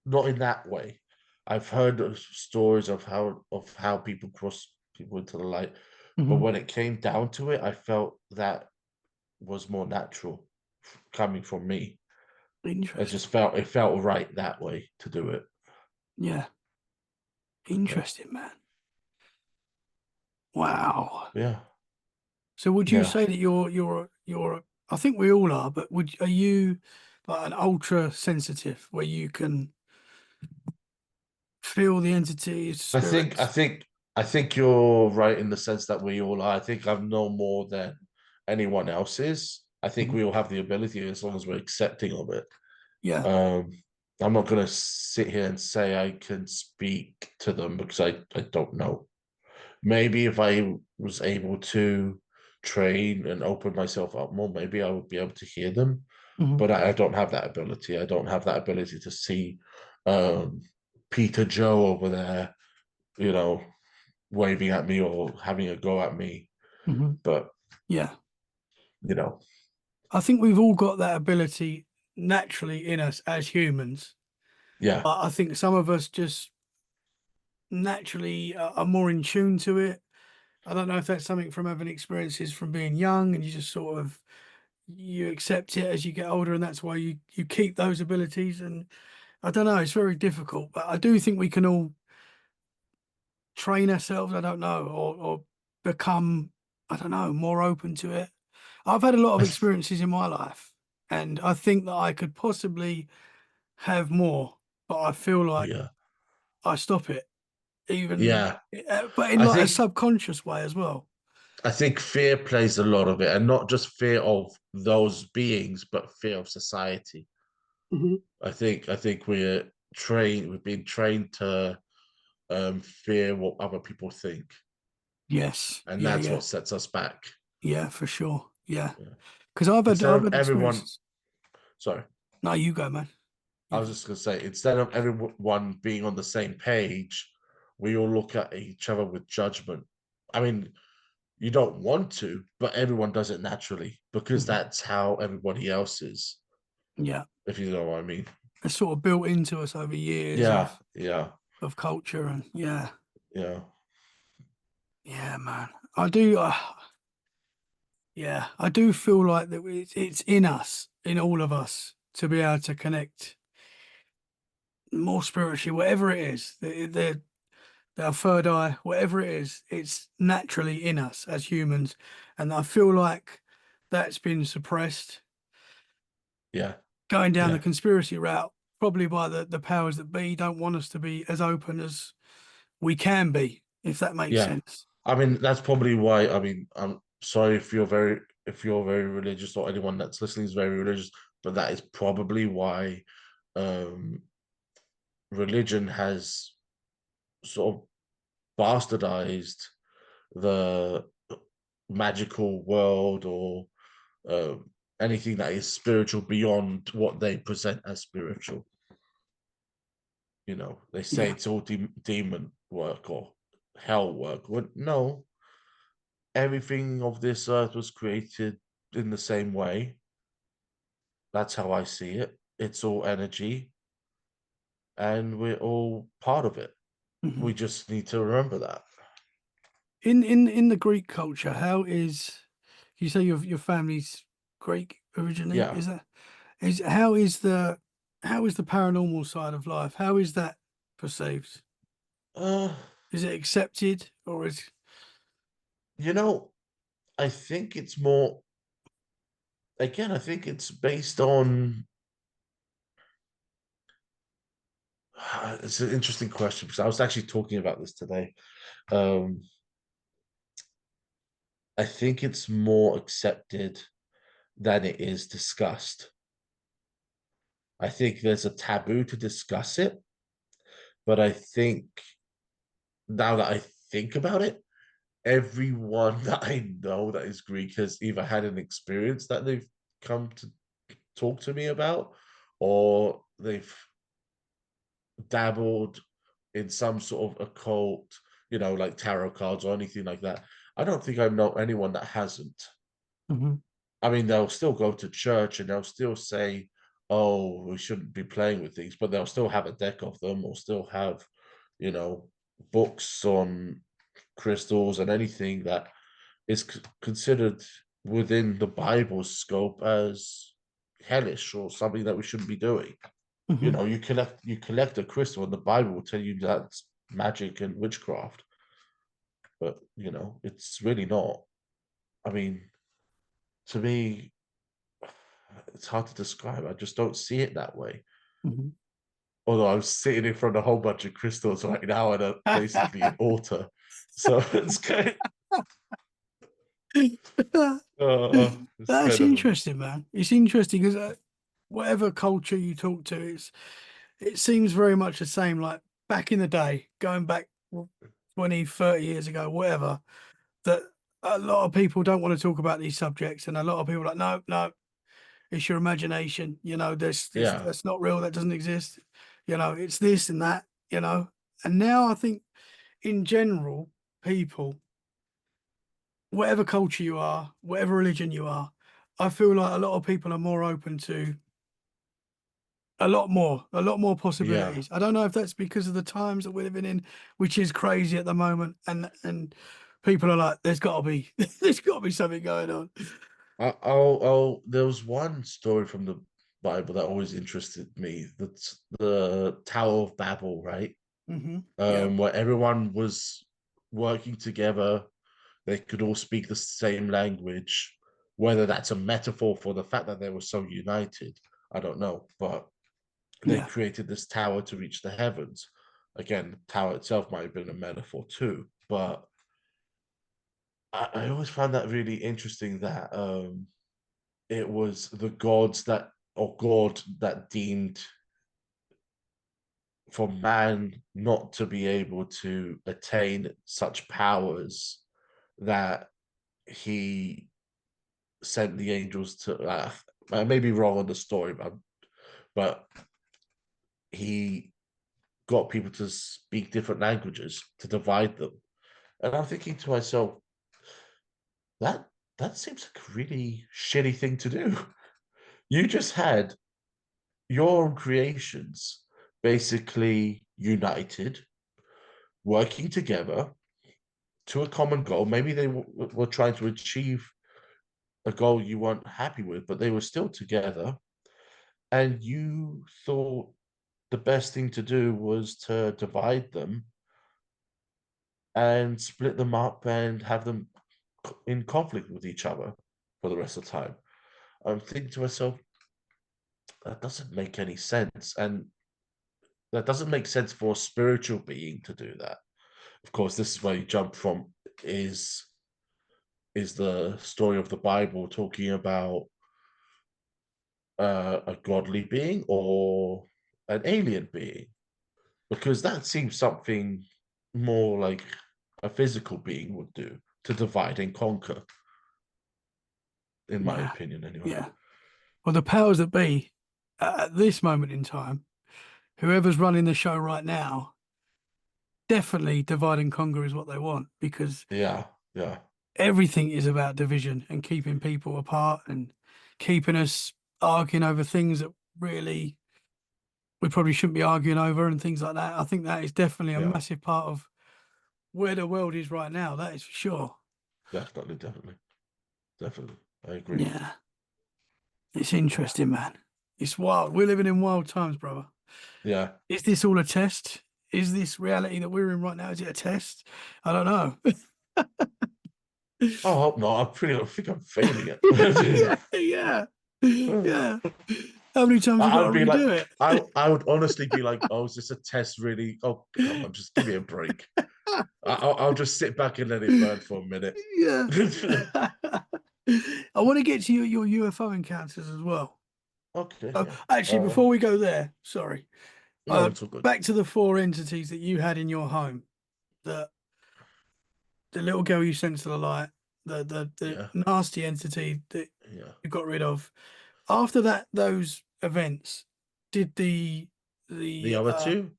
not in that way. I've heard of stories of how people cross people into the light, but Hmm. when it came down to it, I felt that was more natural coming from me. Interesting. It felt right that way to do it. Yeah. Yeah. Interesting, man. Wow. Yeah. So would you Yeah. say that you're I think we all are, but are you like an ultra sensitive where you can feel the entities, I think I spirits? think I think you're right in the sense that we all are. I think I'm no more than anyone else is. I think Mhm. we all have the ability as long as we're accepting of it. Yeah. Um, I'm not gonna sit here and say I can speak to them because I don't know. Maybe if I was able to train and open myself up more, maybe I would be able to hear them. Hmm. But I don't have that ability. I don't have that ability to see um, Peter Joe over there, you know, waving at me or having a go at me. Hmm. But Yeah. you know, I think we've all got that ability naturally in us as humans. yeah. But I think some of us just naturally are more in tune to it. I don't know if that's something from having experiences from being young and you just sort of you accept it as you get older, and that's why you keep those abilities. And I don't know, it's very difficult, but I do think we can all train ourselves. I don't know, or become, I don't know, more open to it. I've had a lot of I th- experiences in my life, and I think that I could possibly have more, but I feel like yeah, I stop it, even, yeah. but in I like a think subconscious way as well. I think fear plays a lot of it, and not just fear of those beings, but fear of society. Hmm. I think we've been trained to fear what other people think, Yes. and Yeah. that's Yeah. what sets us back. Yeah. For sure. Yeah. Yeah. Because Instead I've of had everyone, experiences. sorry, No, you go, man. I You was go. just going to say, instead of everyone being on the same page, we all look at each other with judgment. I mean, you don't want to, but everyone does it naturally because Hmm. that's how everybody else is, Yeah. if you know what I mean. It's sort of built into us over years Yeah, yeah, of culture, and yeah, yeah, yeah, man. I do. Yeah, I do feel like that it's in us, in all of us, to be able to connect more spiritually, whatever it is, our third eye, whatever it is, it's naturally in us as humans. And I feel like that's been suppressed, yeah, going down the yeah, conspiracy route, probably by the powers that be, don't want us to be as open as we can be, if that makes yeah. sense. I mean, that's probably why. I mean, I'm sorry if you're very religious or anyone that's listening is very religious, but that is probably why um, religion has sort of bastardized the magical world or anything that is spiritual beyond what they present as spiritual. They say Yeah. it's all demon work or hell work. Well, no, everything of this earth was created in the same way. That's how I see it. It's all energy, and we're all part of it. We Mhm. just need to remember that. In the Greek culture, how is, you say your family's Greek originally? Yeah. Is that is how is the paranormal side of life? How is that perceived? Uh, Is it accepted, or is? you know, I think it's more. Again, I think it's based on. It's an interesting question because I was actually talking about this today. Um, I think it's more accepted than it is discussed. I think there's a taboo to discuss it, but I think now that I think about it, everyone that I know that is Greek has either had an experience that they've come to talk to me about, or they've dabbled in some sort of occult, like tarot cards or anything like that. I don't think I know anyone that hasn't. Mhm. I mean, they'll still go to church and they'll still say, "Oh, we shouldn't be playing with things," but they'll still have a deck of them, or still have, you know, books on crystals and anything that is considered within the Bible's scope as hellish or something that we shouldn't be doing. Mhm. You collect a crystal, and the Bible will tell you that's magic and witchcraft, but it's really not. I mean, to me, it's hard to describe. I just don't see it that way. Mhm. Although I'm sitting in front of a whole bunch of crystals right now at basically an altar, so it's That's kind of interesting, man. It's interesting because whatever culture you talk to, it seems very much the same. Like back in the day, going back 20, 30 years ago, whatever, that a lot of people don't want to talk about these subjects, and a lot of people are like, no, no, it's your imagination. This yeah, that's not real. That doesn't exist. It's this and that. And now I think in general, people, whatever culture you are, whatever religion you are, I feel like a lot of people are more open to a lot more yeah, possibilities. I don't know if that's because of the times that we're living in, which is crazy at the moment, and people are like, there's got to be, there's got to be something going on. There was one story from the Bible that always interested me. That's the Tower of Babel, right? Yeah, Where everyone was working together. They could all speak the same language. Whether that's a metaphor for the fact that they were so united, I don't know. But they yeah, created this tower to reach the heavens. Again, the tower itself might have been a metaphor too, but I always found that really interesting that it was the gods that or God that deemed for man not to be able to attain such powers that he sent the angels to. I may be wrong on the story, but he got people to speak different languages to divide them. And I'm thinking to myself, that that seems like a really shitty thing to do. You just had your own creations basically united, working together to a common goal. Maybe they were trying to achieve a goal you weren't happy with, but they were still together. And you thought the best thing to do was to divide them and split them up and have them in conflict with each other for the rest of the time. I'm thinking to myself, that doesn't make any sense. And that doesn't make sense for a spiritual being to do that. Of course, this is where you jump from is is the story of the Bible talking about a godly being or an alien being? Because that seems something more like a physical being would do to divide and conquer, in my yeah, opinion, anyway. yeah. Well, the powers that be at this moment in time, whoever's running the show right now, definitely divide and conquer is what they want because Yeah, yeah, everything is about division and keeping people apart and keeping us arguing over things that really we probably shouldn't be arguing over and things like that. I think that is definitely a yeah. massive part of where the world is right now. That is for sure. Definitely, definitely, definitely. I agree. Yeah, it's interesting, man. It's wild. We're living in wild times, brother. Yeah. Is this all a test? Is this reality that we're in right now? Is it a test? I don't know. I hope not. I think I'm failing it. Yeah, yeah, yeah. How many times we got to I'd be like, redo it? I would honestly be like, oh, is this a test? Really? Oh, come on, just give me a break. I'll just sit back and let it burn for a minute. Yeah. I want to get to your UFO encounters as well. Okay, Oh, yeah. actually, before we go there, sorry. No, it's all good. Back to the four entities that you had in your home. The the little girl you sent to the light, the Yeah, nasty entity that yeah. you got rid of. After that, those events, did The the other two?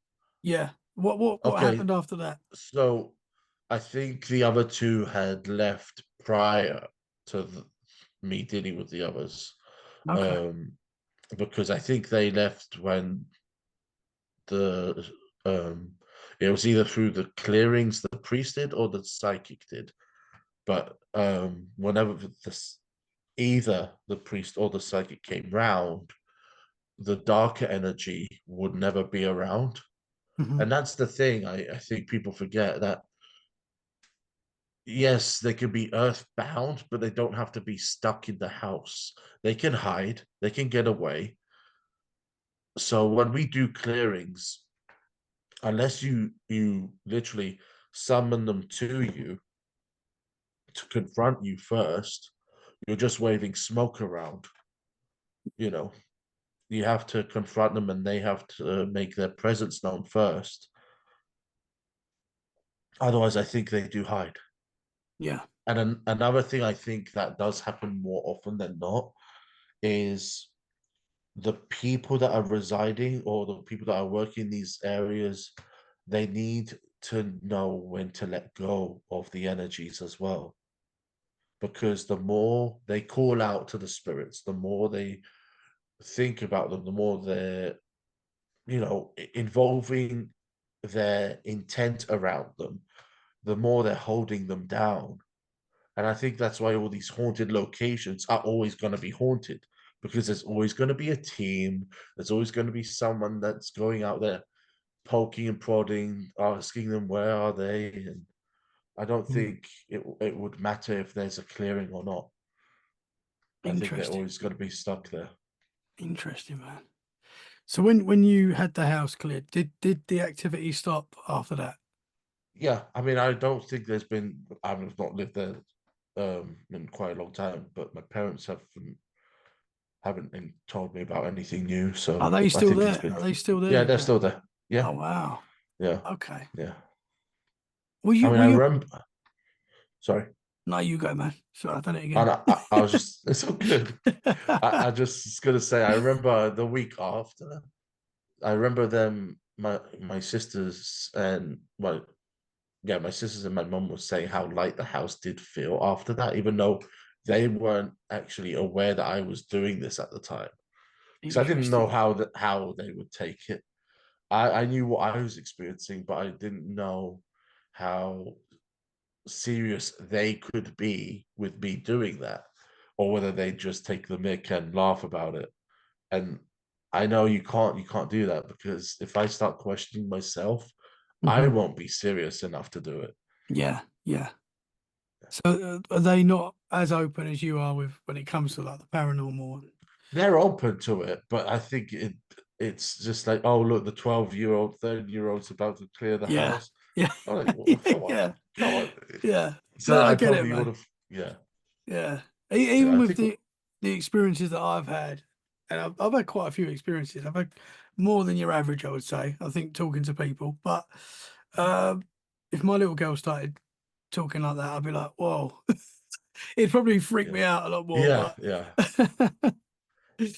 yeah. What Okay, happened after that? so I think the other two had left prior to me dealing with the others. Okay. Um, because I think they left when the it was either through the clearings the priest did or the psychic did. But whenever this either the priest or the psychic came round, the darker energy would never be around. Hmm. And that's the thing I think people forget that yes, they can be earthbound, but they don't have to be stuck in the house. They can hide, they can get away. So when we do clearings, unless you literally summon them to you to confront you first, you're just waving smoke around. You know, you have to confront them and they have to make their presence known first. Otherwise, I think they do hide. Yeah. And another thing I think that does happen more often than not is the people that are residing or the people that are working in these areas, they need to know when to let go of the energies as well. Because the more they call out to the spirits, the more they think about them, the more they're, involving their intent around them, the more they're holding them down. And I think that's why all these haunted locations are always going to be haunted, because there's always going to be a team. There's always going to be someone that's going out there poking and prodding, asking them where are they. And I don't Mm. think it would matter if there's a clearing or not. I think they're Interesting. always going to be stuck there. Interesting, man. So when you had the house cleared, did the activity stop after that? Yeah, I mean, I don't think there's been. I've not lived there in quite a long time, but my parents haven't told me about anything new. Are So they I still think it's there? been. Are they still there, Yeah, your they're still parents? there. Yeah, Oh wow. yeah, Okay. yeah. Were I you mean, were I you remember. Sorry, no, you go, man. Sorry, I've done it and again. I was just. It's all good. I just was gonna say. I remember the week after. I remember them. My sisters and my sisters and my mum was saying how light the house did feel after that, even though they weren't actually aware that I was doing this at the time. Because I didn't know Interesting. how they would take it. I knew what I was experiencing, but I didn't know how serious they could be with me doing that, or whether they just take the mick and laugh about it. And I know you can't do that, because if I start questioning myself, I Hmm. won't be serious enough to do it. Yeah, yeah. So are they not as open as you are with when it comes to like the paranormal? They're open to it, but I think it's just like, oh look, the 12-year-old, 13-year-old's about to clear the Yeah, house. yeah, I'm like, well, yeah, come on, yeah, come on. yeah. So No, I I get it, probably would man. have, yeah, Yeah. yeah. Even I with think, the experiences that I've had, and I've had quite a few experiences. I've had more than your average, I would say. I think talking to people, but um, if my little girl started talking like that, I'd be like, whoa. It'd probably freak yeah, me out a lot more, yeah, but yeah.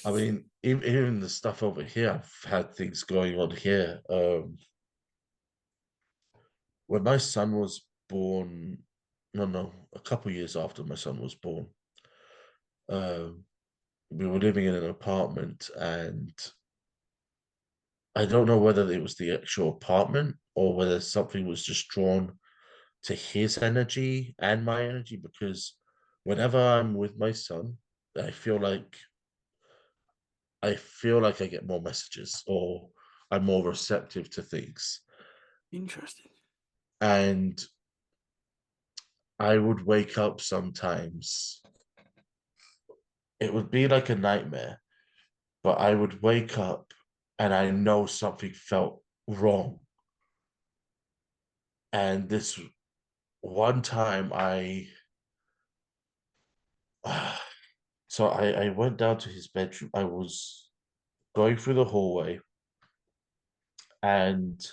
I mean, even the stuff over here, I've had things going on here. When my son was born, no, a couple of years after my son was born, um, we were living in an apartment, and I don't know whether it was the actual apartment or whether something was just drawn to his energy and my energy, because whenever I'm with my son, I feel like I get more messages, or I'm more receptive to things. interesting. And I would wake up sometimes. It would be like a nightmare, but I would wake up and I know something felt wrong. And this one time I went down to his bedroom. I was going through the hallway, and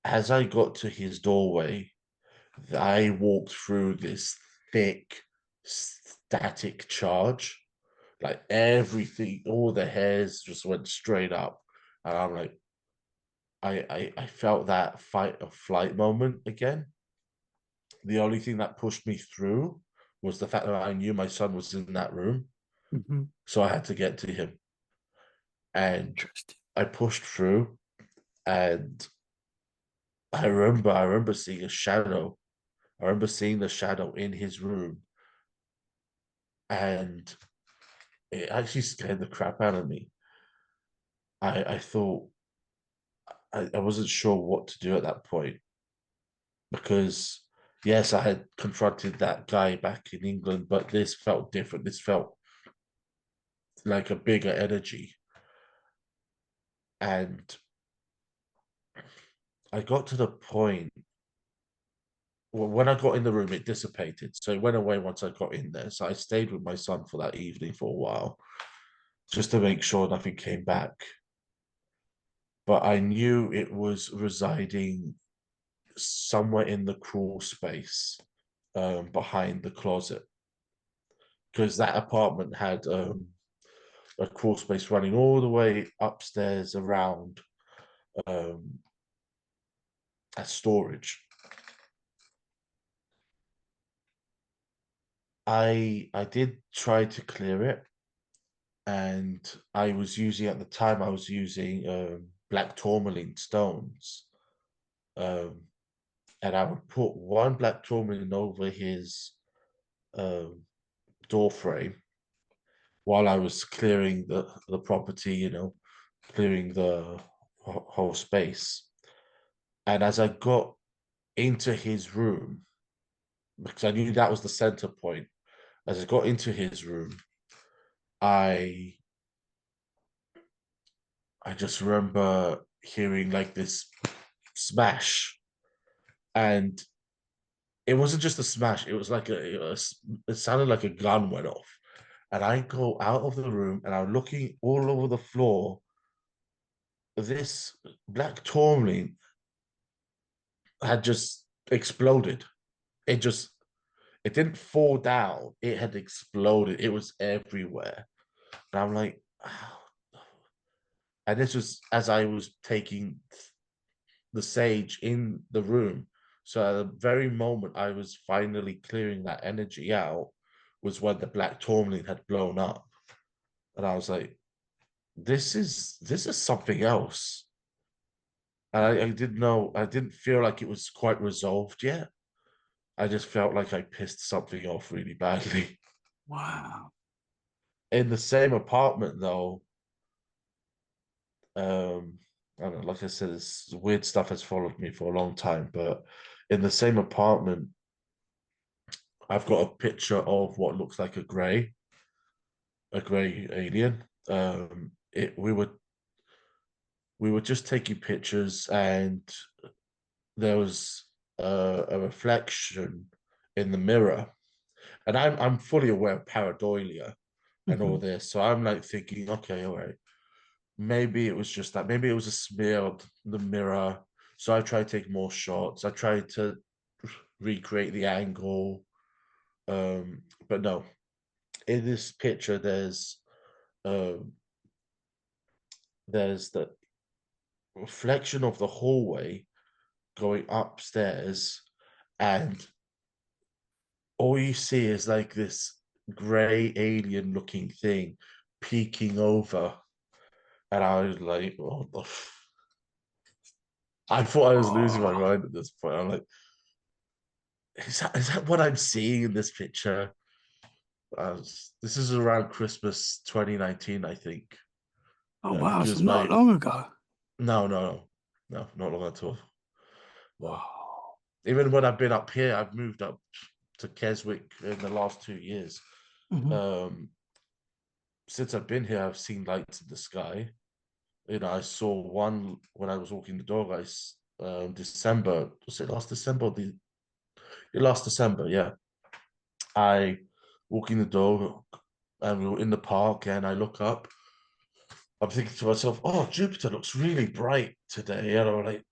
as I got to his doorway, I walked through this thick static charge. Like everything, all the hairs just went straight up. And I'm like, I felt that fight or flight moment again. The only thing that pushed me through was the fact that I knew my son was in that room. Hmm. So I had to get to him. And Interesting. I pushed through, and I remember seeing a shadow. I remember seeing the shadow in his room, and it actually scared the crap out of me. I thought I wasn't sure what to do at that point, because yes, I had confronted that guy back in England, but this felt different. This felt like a bigger energy. And I got to the point, well, when I got in the room, it dissipated. So it went away once I got in there. So I stayed with my son for that evening for a while, just to make sure nothing came back. But I knew it was residing somewhere in the crawl space, behind the closet, because that apartment had a crawl space running all the way upstairs around, um, as storage. I did try to clear it, and at the time I was using black tourmaline stones, um, and I would put one black tourmaline over his um, door frame while I was clearing the property, clearing the whole space. And as I got into his room, because I knew that was the center point, as I got into his room, I I just remember hearing like this smash, and it wasn't just a smash. It was like it sounded like a gun went off. And I go out of the room and I'm looking all over the floor. This black tourmaline had just exploded. It just it didn't fall down. It had exploded. It was everywhere. And I'm like, oh. And this was as I was taking the sage in the room. So at the very moment I was finally clearing that energy out was when the black tourmaline had blown up. And I was like, this is something else. And I didn't know, I didn't feel like it was quite resolved yet. I just felt like I pissed something off really badly. Wow. In the same apartment though, I don't know, like I said, this weird stuff has followed me for a long time, but in the same apartment, I've got a picture of what looks like a grey alien. We were just taking pictures, and there was a reflection in the mirror, and I'm fully aware of pareidolia and all Mhm. this, so I'm like thinking, okay, all right, maybe it was just that, maybe it was a smear on the mirror. So I tried to take more shots. I tried to recreate the angle, but no. In this picture, um, there's the reflection of the hallway going upstairs, and all you see is like this gray alien looking thing peeking over. And I was like, I thought I was losing my Oh, mind at this point. I'm like, is that what I'm seeing in this picture? This is around Christmas 2019, I think. oh wow. So Because not my long ago. no, no, no, no, not long at all. No. Wow. Even when I've been up here, I've moved up to Keswick in the last 2 years. Mhm. Um, since I've been here, I've seen lights in the sky. I saw one when I was walking the dog. December, was it last December? Last December, yeah. I walking the dog, and we were in the park, and I look up. I'm thinking to myself, "Oh, Jupiter looks really bright today." And I'm like,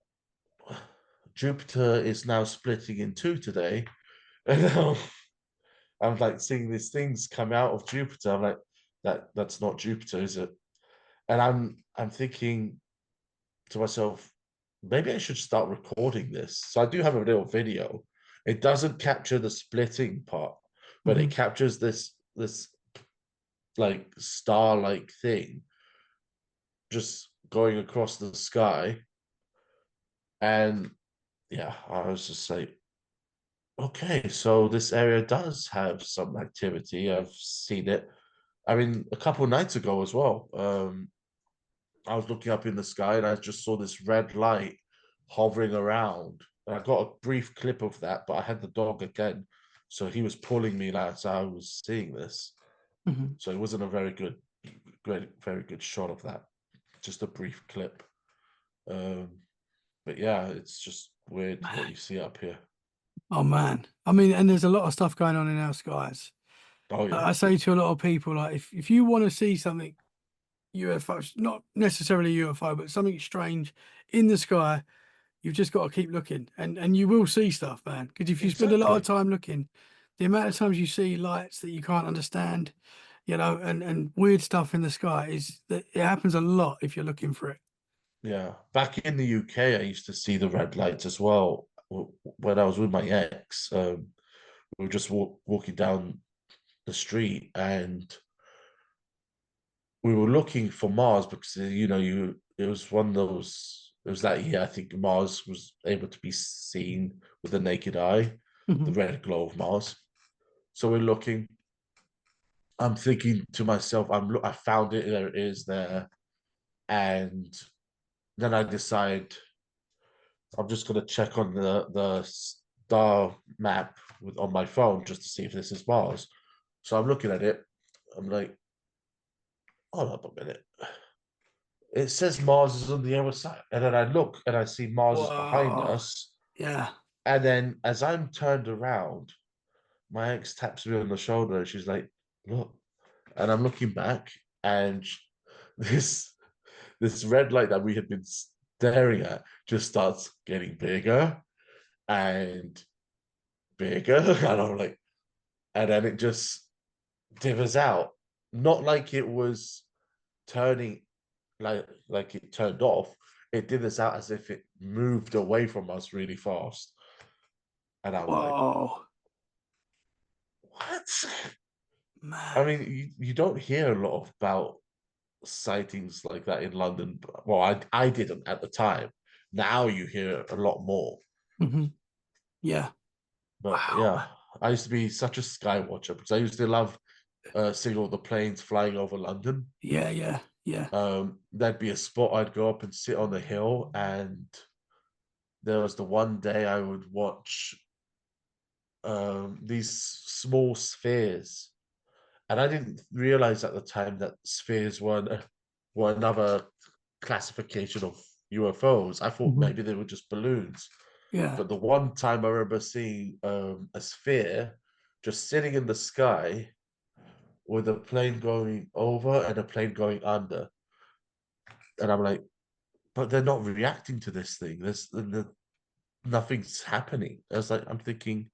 Jupiter is now splitting in two today, and I'm like seeing these things come out of Jupiter. I'm like, that's not Jupiter, is it? And I'm thinking to myself, maybe I should start recording this. So I do have a little video. It doesn't capture the splitting part, but it Mhm. captures this like star-like thing just going across the sky. And yeah, I was just like, okay, so this area does have some activity. I've seen it. I mean, a couple of nights ago as well. I was looking up in the sky and I just saw this red light hovering around. And I got a brief clip of that, but I had the dog again. So he was pulling me as I was seeing this. Mhm. So it wasn't a very good shot of that. Just a brief clip. Um, but yeah, it's just weird what you see up here. Oh man. I mean, and there's a lot of stuff going on in our skies. Oh yeah, I say to a lot of people, like, if you want to see something UFO, not necessarily UFO, but something strange in the sky, you've just got to keep looking, and you will see stuff, man. Because if you spend a lot of exactly. time looking, the amount of times you see lights that you can't understand, and weird stuff in the sky is that it happens a lot if you're looking for it. Yeah. Back in the UK, I used to see the red lights as well when I was with my ex. We were just walking down the street, and we were looking for Mars because it was one of those. It was that year I think Mars was able to be seen with the naked eye, the Hmm. red glow of Mars. So we're looking. I'm thinking to myself, I found it. There it is there, and then I decide I'm just gonna check on the star map on my phone just to see if this is Mars. So I'm looking at it. I'm like, hold up a minute. It says Mars is on the other side, and then I look and I see Mars is behind Whoa. us. Yeah. And then as I'm turned around, my ex taps me on the shoulder and she's like, "Look," and I'm looking back, and this this red light that we had been staring at just starts getting bigger and bigger, and I'm like, and then it just divers out, not like it was turning, like it turned off. It divers out as if it moved away from us really fast, and I'm like, Whoa, what? I man. mean, you don't hear a lot about sightings like that in London. Well, I didn't at the time. Now you hear a lot more. Hmm. Yeah. But Wow, yeah, man. I used to be such a sky watcher because I used to love seeing all the planes flying over London. Yeah, yeah, yeah. There'd be a spot I'd go up and sit on the hill, and there was the one day I would watch these small spheres, and I didn't realize at the time that spheres were another classification of UFOs. I thought Hmm. maybe they were just balloons. Yeah. But the one time I remember seeing a sphere just sitting in the sky with a plane going over and a plane going under, and I'm like, but they're not reacting to this thing. Nothing's happening. I was like, I'm thinking,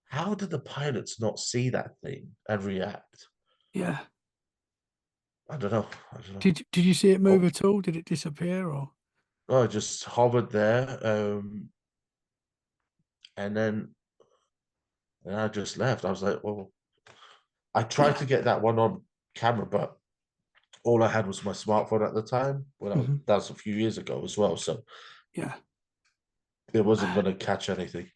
how did the pilots not see that thing and react? Yeah. I don't know. I don't know. Did you see it move Oh, at all? Did it disappear or? I just hovered there, and then I just left. I was like, well, I tried Yeah. to get that one on camera, but all I had was my smartphone at the time. Hmm. That was a few years ago as well, so Yeah. it wasn't Man. going to catch anything.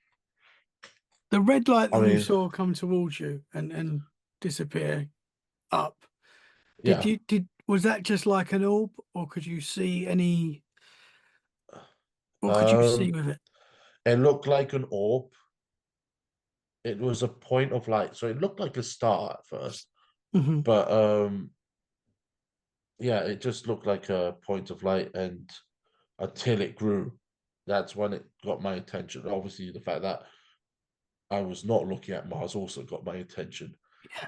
The red light that I you mean, saw come towards you and disappear up, yeah, did was that just like an orb, or could you see any? What could you see um, with it? it looked like an orb. It was a point of light, so it looked like a star at first, Hmm. but yeah, it just looked like a point of light, and until it grew, that's when it got my attention. Obviously, the fact that I was not looking at Mars also got my attention.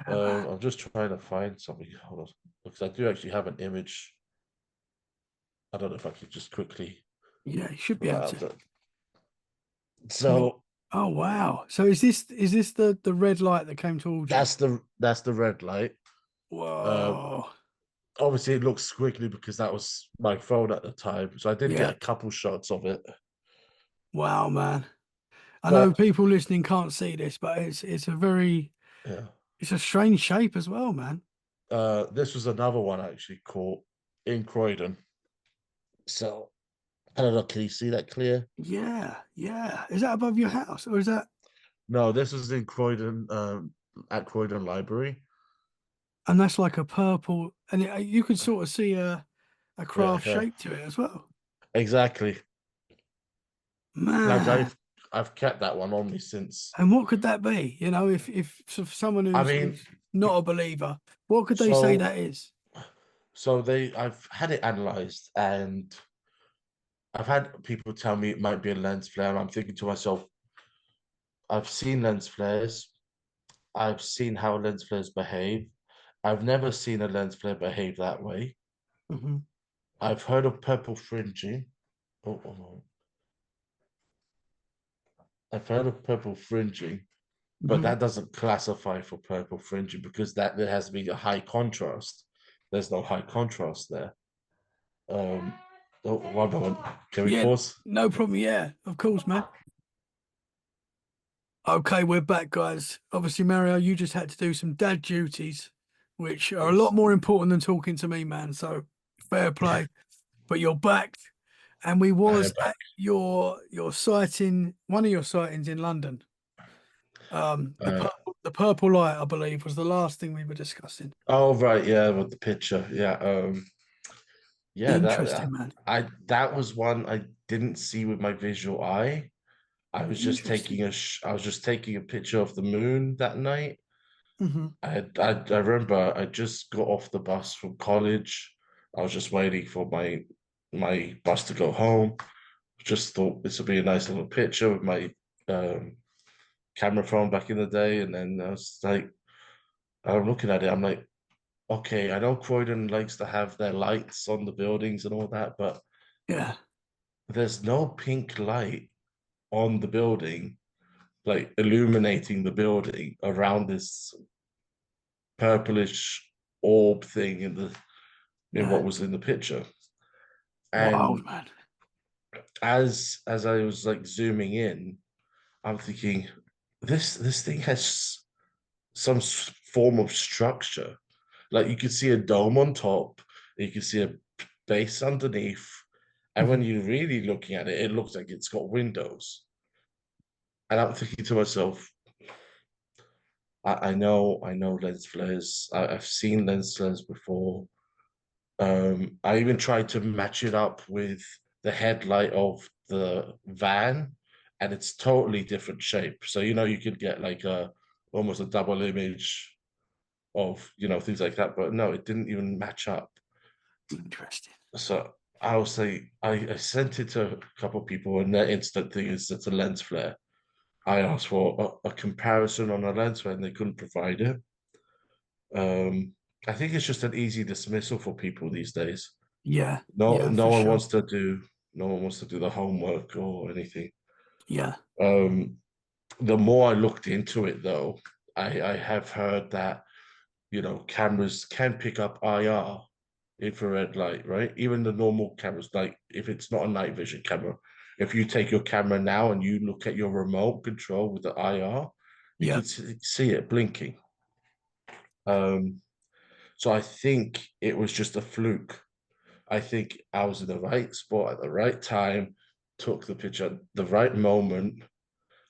Yeah, man. I'm just trying to find something. Hold on, because I do actually have an image. I don't know if I could just quickly Yeah, you should pull be able that to. up. I mean, So oh wow. So is this the red light that came towards you? that's the red light. Um, Whoa. Obviously, it looks squiggly because that was my phone at the time, so I did get Yeah. a couple shots of it. Wow, man. I know But people listening can't see this, but it's a very yeah, it's a strange shape as well, man. this was another one I actually caught in Croydon. So I don't know. Can you see that clear? Yeah, yeah. Is that above your house or is that? No, this was in Croydon, at Croydon Library. And that's like a purple, and you could sort of see a Yeah, craft yeah, shape to it as well. exactly. Like Man, I've kept that one on me since. and what could that be? If for someone I who's mean, not a believer, what could they say so that is? I've had it analyzed, and I've had people tell me it might be a lens flare, and I'm thinking to myself, I've seen lens flares. I've seen how lens flares behave. I've never seen a lens flare behave that way. Hmm. I've heard of purple fringing. Oh. I've heard of purple fringing, but Hmm. that doesn't classify for purple fringing because that there has to be a high contrast. There's no high contrast there. Um, oh, one moment. Can we Yeah, pause? no problem. Yeah, of course, man. Okay, we're back, guys. Obviously, Mario, you just had to do some dad duties, which are a lot Yes. more important than talking to me, man. So fair play. But you're back, and we I was am back. at your sighting, one of your sightings in London. Uh, The purple light, I believe, was the last thing we were discussing. oh right, yeah, with the picture, yeah, yeah. Interesting, man. That was one I didn't see with my visual eye. Interesting. I was just taking a picture of the moon that night. Hmm. I remember I just got off the bus from college. I was just waiting for my bus to go home. Just thought this would be a nice little picture with my um, camera phone back in the day, and then I was like, I'm looking at it. I'm like, okay, I know Croydon likes to have their lights on the buildings and all that, but Yeah. there's no pink light on the building, like illuminating the building around this purplish orb thing in Yeah. what was in the picture. Wild, And man. as I was like zooming in, I'm thinking, this thing has some form of structure. Like you could see a dome on top, you can see a base underneath, and when Hmm. you're really looking at it, it looks like it's got windows. And I'm thinking to myself, I know lens flares. I've seen lens flares before. I even tried to match it up with the headlight of the van, and it's totally different shape. So you know you could get like a almost a double image of things like that, but no, it didn't even match up. Interesting. So I was like, I sent it to a couple of people, and their instant thing is it's a lens flare. I asked for a comparison on a lens flare, and they couldn't provide it. Um, I think it's just an easy dismissal for people these days. Yeah. No, Yeah, for sure. no one wants to do the homework or anything. Yeah. Um, the more I looked into it, though, I have heard that cameras can pick up IR, infrared light, right? Even the normal cameras, like if it's not a night vision camera, if you take your camera now and you look at your remote control with the IR, you Yeah. could see it blinking. Um, so I think it was just a fluke. I think I was in the right spot at the right time, took the picture at the right moment,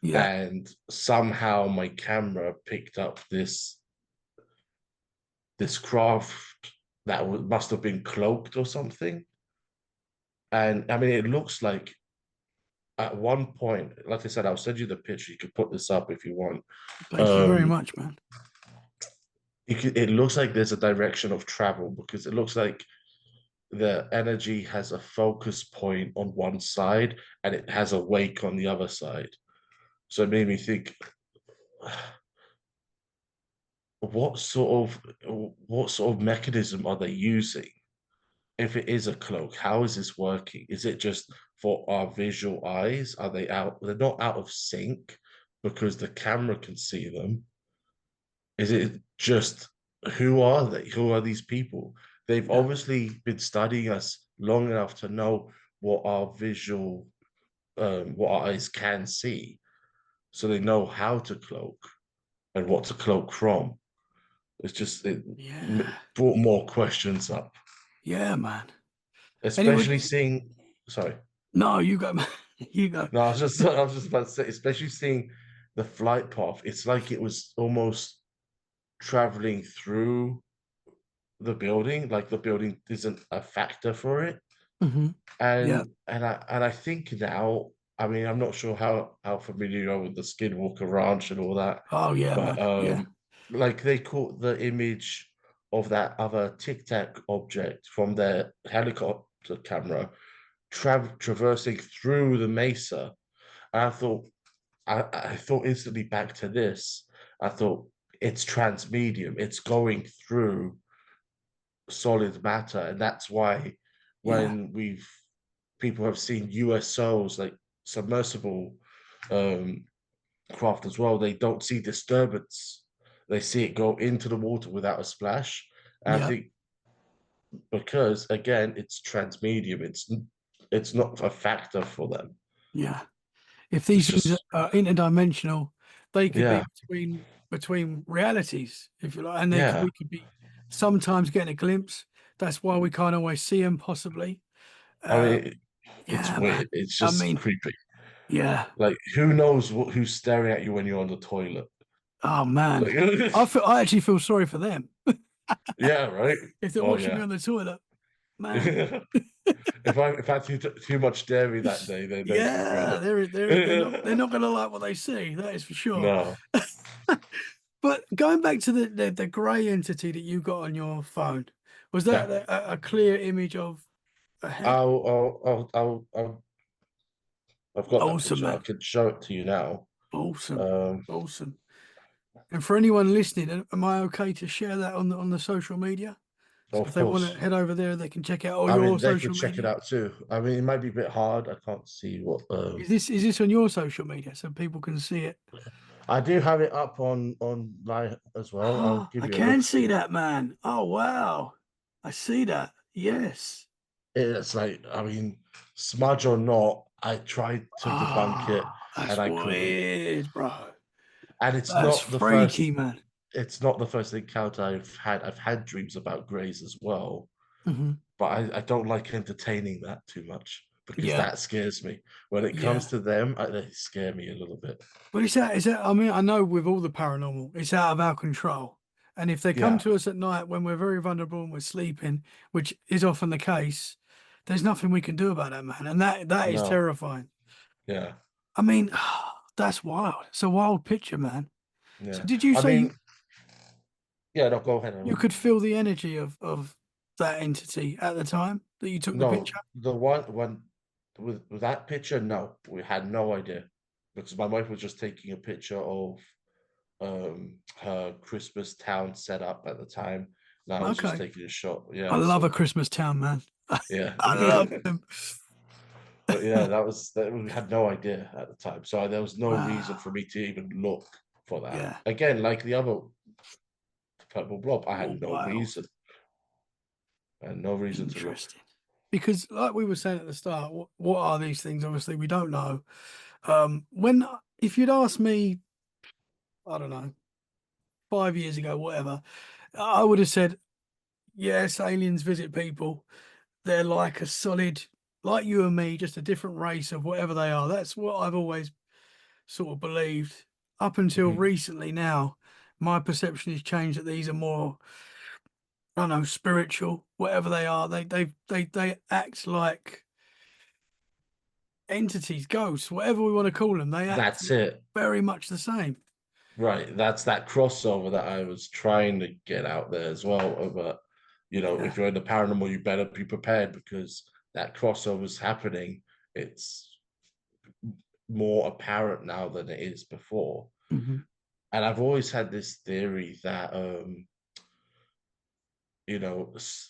Yeah. and somehow my camera picked up this craft that must have been cloaked or something. And I mean, it looks like at one point, like I said, I'll send you the picture. You could put this up if you want. Thank you very Um, much, man. it looks like there's a direction of travel because it looks like the energy has a focus point on one side and it has a wake on the other side. So it made me think, what sort of mechanism are they using? If it is a cloak, how is this working? Is it just for our visual eyes? Are they out? They're not out of sync because the camera can see them. Is it just who are they? Who are these people? They've Yeah. obviously been studying us long enough to know what our eyes can see, so they know how to cloak and what to cloak from. It Yeah. brought more questions up, Yeah, man. And it would, especially seeing. Sorry. no, you go, man. You go. No, I was just about to say, especially seeing the flight path. It's like it was almost traveling through the building, like the building isn't a factor for it. Hmm. Yeah. And I think now, I mean, I'm not sure how familiar you are with the Skinwalker Ranch and all that, Oh, yeah, but man. Yeah. like they caught the image of that other Tic Tac object from their helicopter camera traversing through the mesa. And I thought instantly back to this. I thought it's transmedium. It's going through solid matter, and that's why Yeah. when people have seen USOs like submersible um, craft as well, they don't see disturbance. They see it go into the water without a splash. And I Yeah. think because again, it's transmedium. It's not a factor for them. Yeah. If It's these things just are interdimensional, they could be yeah, between realities, if you like, and yeah. we could be sometimes getting a glimpse. That's why we can't always see them, possibly. I Uh, mean, It's Yeah, man. weird. It's I just mean, creepy. yeah. Like, who knows who's staring at you when you're on the toilet? Oh man. Like, I actually feel sorry for them yeah, right. if they're Oh watching me yeah. on the toilet, man. If I had too much dairy that day, they forget Yeah, they're it. not gonna like what they see, that is for sure. No. But going back to the grey entity that you got on your phone, was that Yeah. a clear image of a head? I've got that Awesome, picture. I man. could show it to you now. Awesome. Um, Awesome. And for anyone listening, am I okay to share that on the social media? So if of they want to course. head over there, they can check out all I your mean, they could social check it media. out too. I mean, it might be a bit hard. I can't see what. Is this on your social media so people can see it? I do have it up on live as well. I'll Oh, give I you a look can see. see that, man. Oh, wow. I see that. Yes. It's like, I mean, smudge or not, I tried to debunk it Ah, and that's I couldn't. weird, bro. And That's freaky, man. it's not the first encounter I've had. I've had dreams about greys as well, Hmm. but I don't like entertaining that too much because Yeah, that scares me. When it comes yeah. to them, they scare me a little bit. But I mean, I know with all the paranormal, it's out of our control. And if they come Yeah, to us at night when we're very vulnerable and we're sleeping, which is often the case, there's nothing we can do about that, man. And that is no, terrifying. yeah, I mean, that's wild. It's a wild picture, man. So yeah. did you I say mean, yeah, no, go ahead. you could feel the energy of that entity at the time that you took the No, picture? the one with that picture, no, we had no idea because my wife was just taking a picture of her Christmas town setup at the time. And I was just Okay. taking a shot. I Yeah, love a so Christmas town, man. yeah. I love them. But yeah, that we had no idea at the time. So there was no reason for Wow. me to even look for that. Yeah. Again, like the other purple blob, I Oh, had no wild. reason. I had no reason to look. Interesting. Because, like we were saying at the start, what are these things? Obviously, we don't know. When if you'd asked me, I don't know, 5 years ago, whatever, I would have said, yes, aliens visit people. They're like a solid, like you and me, just a different race of whatever they are. That's what I've always sort of believed up until Mhm. recently. Now, my perception has changed that these are more, I don't know, spiritual, whatever they are. They act like entities, ghosts, whatever we want to call them, they act That's it. very much the same. Right. That's that crossover that I was trying to get out there as well. But if Yeah. you're in the paranormal, you better be prepared because that crossover is happening. It's more apparent now than it is before. Hmm. And I've always had this theory that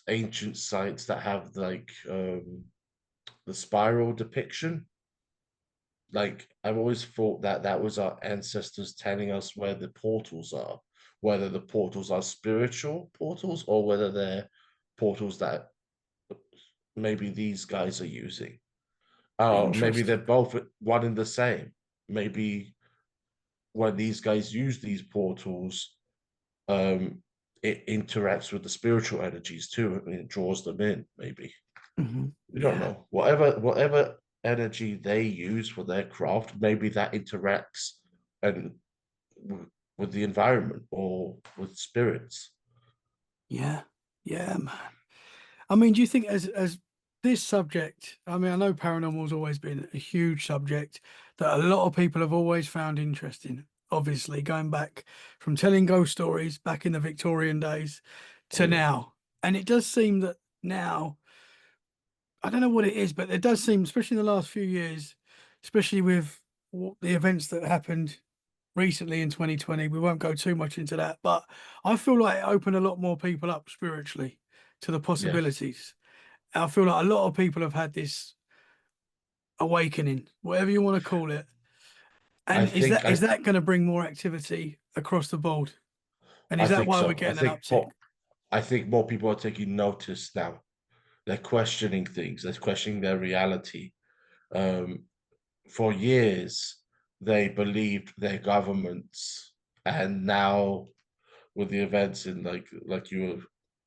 ancient sites that have like the spiral depiction. Like I've always thought that that was our ancestors telling us where the portals are, whether the portals are spiritual portals or whether they're portals that maybe these guys are using. Maybe they're Interesting. both one and the same. Maybe when these guys use these portals, it interacts with the spiritual energies too, and it draws them in. Maybe we don't Yeah. know. Whatever energy they use for their craft, maybe that interacts and with the environment or with spirits. Yeah. Yeah, man. I mean, do you think as this subject, I mean, I know paranormal's always been a huge subject that a lot of people have always found interesting, obviously, going back from telling ghost stories back in the Victorian days Oh to yeah, now. And it does seem that now, I don't know what it is, but it does seem, especially in the last few years, especially with the events that happened recently in 2020, we won't go too much into that, but I feel like it opened a lot more people up spiritually to the yes. possibilities. I feel like a lot of people have had this awakening, whatever you want to call it. I And is think that I is that going to bring more activity across the board? And I is that think why we're so. getting an uptick? I think more people are taking notice now. They're questioning things. They're questioning their reality. Um, for years, they believed their governments, and now with the events in like you were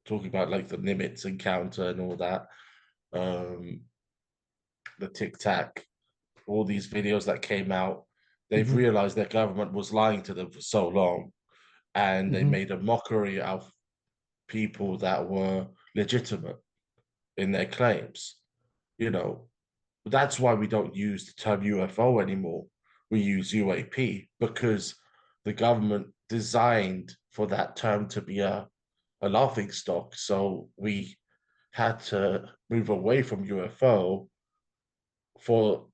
talking about, like the Nimitz encounter and all that, um, the Tic Tac, all these videos that came out, they've Hmm. realized their government was lying to them for so long, and they Hmm. made a mockery out of people that were legitimate in their claims. You know, that's why we don't use the term UFO anymore. We use UAP because the government designed for that term to be a laughing stock. So we had to move away from UFO for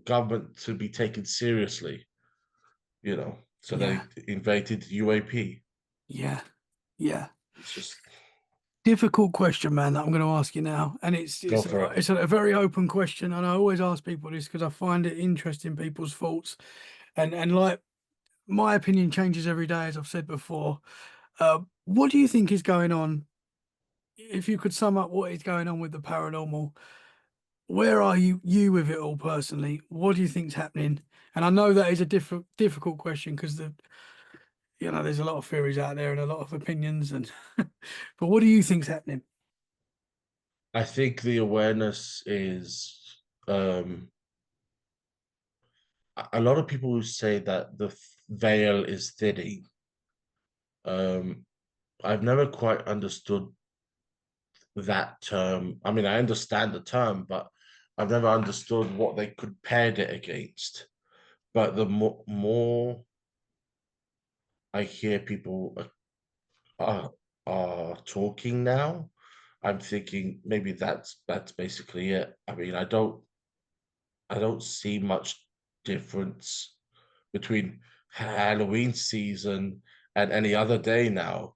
government to be taken seriously, you know. So Yeah. they invented UAP. Yeah. Yeah. It's just Difficult question, man, that I'm going to ask you now, and go for it. it's a very open question, and I always ask people this because I find it interesting people's thoughts, and like my opinion changes every day, as I've said before. What do you think is going on? If you could sum up what is going on with the paranormal, where are you with it all personally? What do you think's happening? And I know that is a difficult question because there's a lot of theories out there and a lot of opinions, and but what do you think's happening? I think the awareness is a lot of people who say that the veil is thinning. Um, I've never quite understood that term. I mean, I understand the term, but I've never understood what they compared it against. But the more I hear people are, are talking now, I'm thinking maybe that's basically it. I mean, I don't see much difference between Halloween season and any other day now,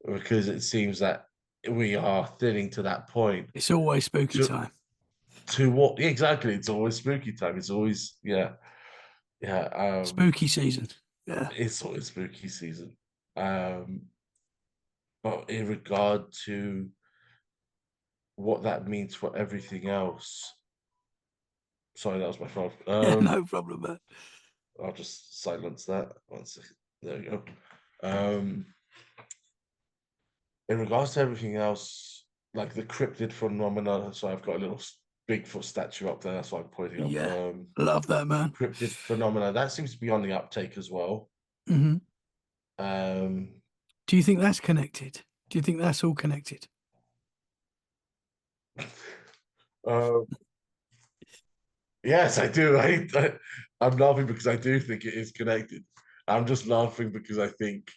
because it seems that we are thinning to that point. It's always spooky To time. to what exactly? It's always spooky time. It's always yeah. Spooky season. Yeah. It's always spooky season. Um, but in regard to what that means for everything else, sorry, that was my phone. No problem, man. I'll just silence that. 1 second. There we go. Um, in regards to everything else, like the cryptid phenomena, so I've got a little Bigfoot statue up there. That's why I'm pointing up. Yeah. Love that, man. Cryptid phenomena that seems to be on the uptake as well. Hmm. Um, Do you think that's connected? Do you think that's all connected? uh, yes, I do. I'm laughing because I do think it is connected. I'm just laughing because I think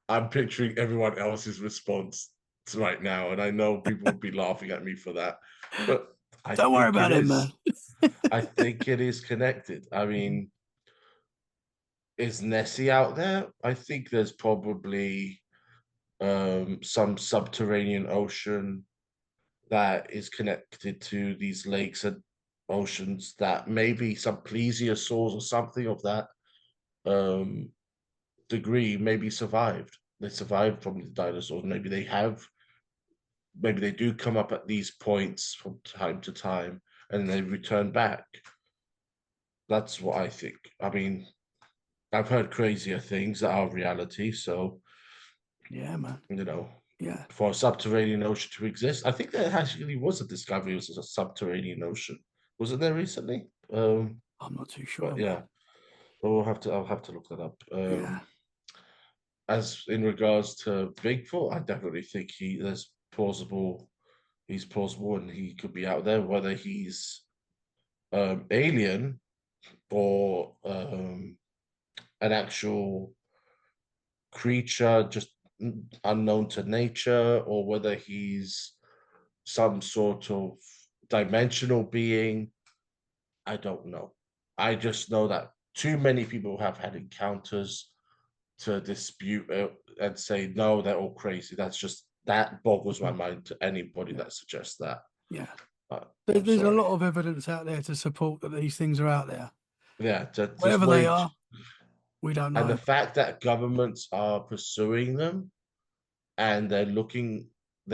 I'm picturing everyone else's response right now, and I know people would be laughing at me for that, but I Don't worry think it about it, man. is. I think it is connected. I Mhm. mean, is Nessie out there? I think there's probably some subterranean ocean that is connected to these lakes and oceans that maybe some plesiosaurs or something of that um, degree maybe survived. They survived from the dinosaurs. Maybe they do come up at these points from time to time and they return back. That's what I think. I mean, I've heard crazier things that are reality. So, Yeah, man. you know, Yeah. for a subterranean ocean to exist, I think there actually was a discovery of a subterranean ocean. Wasn't there recently? I'm not too sure, But man. yeah, I'll have to look that up. Yeah. As in regards to Bigfoot, I definitely think he's plausible and he could be out there, whether he's alien or an actual creature just unknown to nature, or whether he's some sort of dimensional being. I don't know. I just know that too many people have had encounters to dispute it and say, no, they're all crazy. That boggles my Mhm. mind to anybody Yeah. that suggests that. Yeah. I'm There's a sorry. lot of evidence out there to support that these things are out there. Yeah, just Whatever they wait. are, we don't And the know. fact that governments are pursuing them and they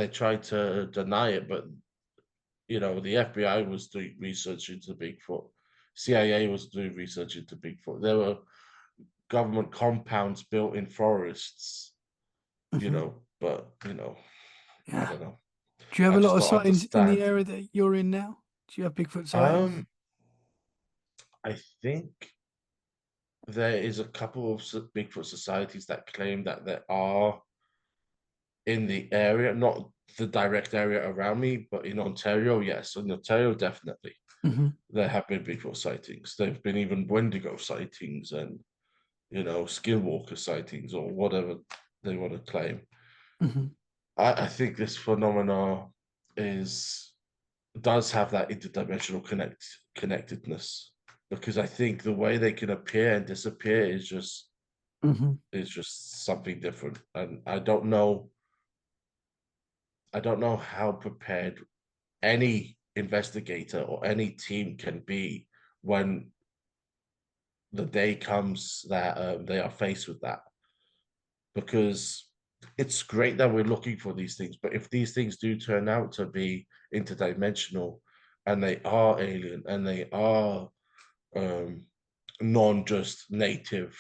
try to deny it, but the FBI was doing research into Bigfoot, CIA was doing research into Bigfoot. There were government compounds built in forests, Hmm. but I Yeah. don't know. Do you have I a lot just of don't sightings in the understand. area that you're in now? Do you have Bigfoot sightings? Um, I think there is a couple of Bigfoot societies that claim that there are in the area, not the direct area around me, but in Ontario, yes. In Ontario, definitely. Hmm. There have been Bigfoot sightings. There have been even Wendigo sightings and, skinwalker sightings or whatever they want to claim. Hmm. I think this phenomena is does have that interdimensional connectedness because I think the way they can appear and disappear Hmm. is just something different. And I don't know how prepared any investigator or any team can be when the day comes that they are faced with that. Because it's great that we're looking for these things, but if these things do turn out to be interdimensional and they are alien and they are um, non just native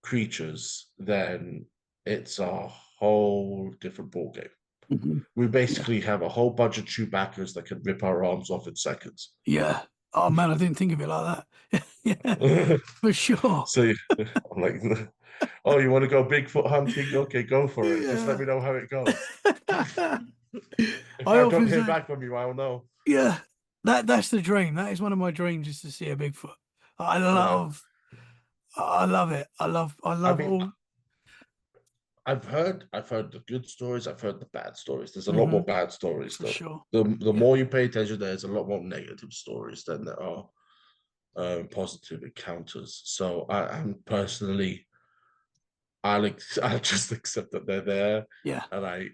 creatures, then it's a whole different ballgame. Hmm. We Yeah. basically have a whole bunch of Chewbaccas that can rip our arms off in seconds. Yeah. Oh man, I didn't think of it like that. Yeah, for sure. So I'm like, oh, you want to go Bigfoot hunting? Okay, go for it. Just let Yeah. me know how it goes. If I I don't often hear say, back from you, I'll know. yeah, that's the dream. That is one of my dreams is to see a Bigfoot. I Yeah. love, I love it. I I love mean, all. I've heard the good stories, I've heard the bad stories. There's a lot Hmm. more bad stories For though. sure. The Yeah. more you pay attention, there's a lot more negative stories than there are positive encounters. So I'm personally, I'll just accept that they're there, Yeah. and I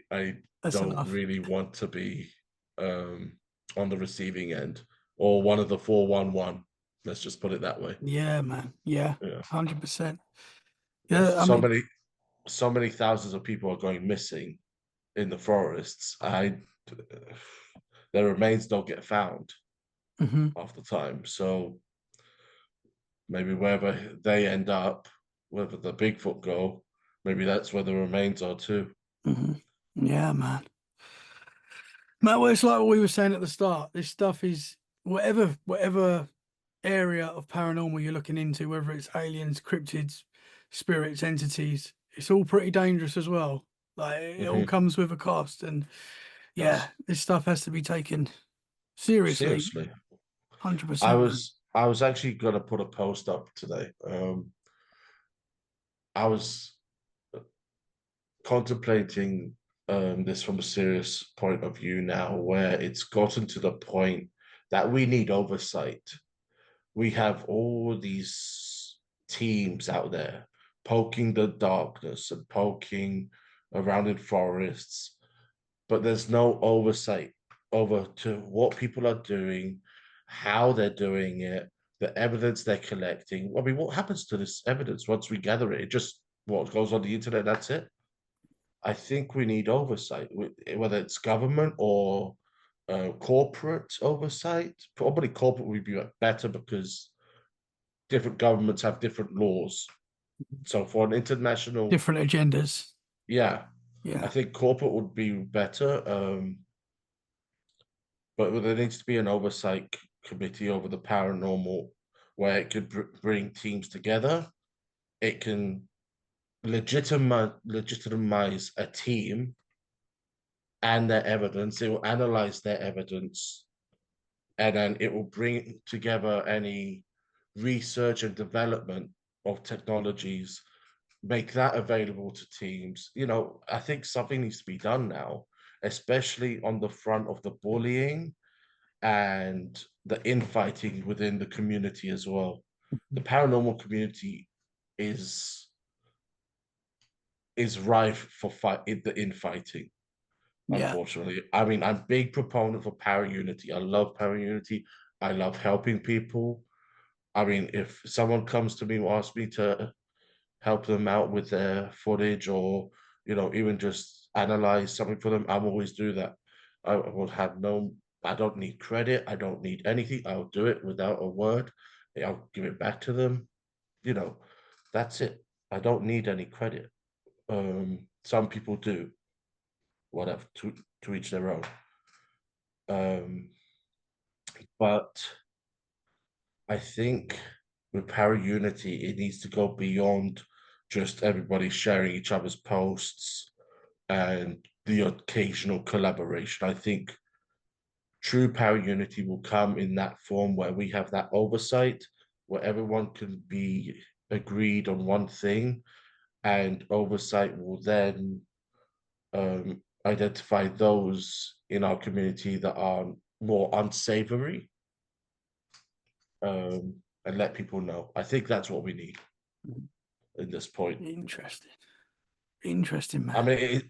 That's don't enough. really want to be um, on the receiving end or one of the 411. Let's just put it that way. Yeah, man. Yeah. Yeah, 100%. because Yeah. I mean, so many thousands of people are going missing in the forests. Their remains don't get found hmm half the time. So maybe wherever they end up, wherever the Bigfoot go, maybe that's where the remains are too. hmm yeah, man. Matt, well, it's like what we were saying at the start. This stuff is whatever area of paranormal you're looking into, whether it's aliens, cryptids, spirits, entities, it's all pretty dangerous as well. Like it all Hmm. comes with a cost, and yeah, Yes, this stuff has to be taken seriously, seriously. 100%, man. I was actually gonna put a post up today. I was contemplating this from a serious point of view now, where it's gotten to the point that we need oversight. We have all these teams out there poking the darkness and poking around in forests, but there's no oversight over to what people are doing, how they're doing it, the evidence they're collecting. I mean, what happens to this evidence once we gather it? It just what goes on the internet, that's it. I think we need oversight, whether it's government or corporate oversight. Probably corporate would be better because different governments have different laws. So for an international, Different agendas. yeah, I Yeah. think corporate would be better. But there needs to be an oversight committee over the paranormal where it could bring teams together. It can legitimize a team and their evidence. It will analyze their evidence, and then it will bring together any research and development of technologies, make that available to teams. I think something needs to be done now, especially on the front of the bullying and the infighting within the community as well. The paranormal community is rife for the infighting. Yeah. Unfortunately, I mean, I'm a big proponent for para unity. I love para unity. I love helping people. I mean, if someone comes to me and asks me to help them out with their footage or even just analyze something for them, I'm always do that. I will have no, I don't need credit, I don't need anything. I'll do it without a word. I'll give it back to them. you know that's it. I don't need any credit. Some people do, whatever, to each their own. um But I think with Power Unity, it needs to go beyond just everybody sharing each other's posts and the occasional collaboration. I think true Power Unity will come in that form where we have that oversight, where everyone can be agreed on one thing, and oversight will then identify those in our community that are more unsavory, and let people know. I think that's what we need in this point. Interesting. Interesting, I man.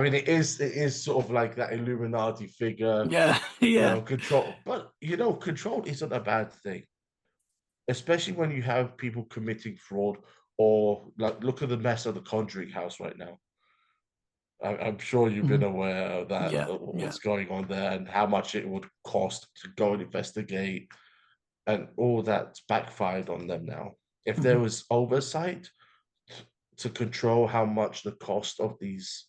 mean, it is sort of like that Illuminati figure, Yeah, yeah. control. But control isn't a bad thing, especially when you have people committing fraud or like look at the mess of the Conjuring house right now. I'm sure you've been Mhm. aware of that, Yeah, yeah. what's going on there, and how much it would cost to go and investigate, and all that's backfired on them now. If there Mhm. was oversight to control how much the cost of these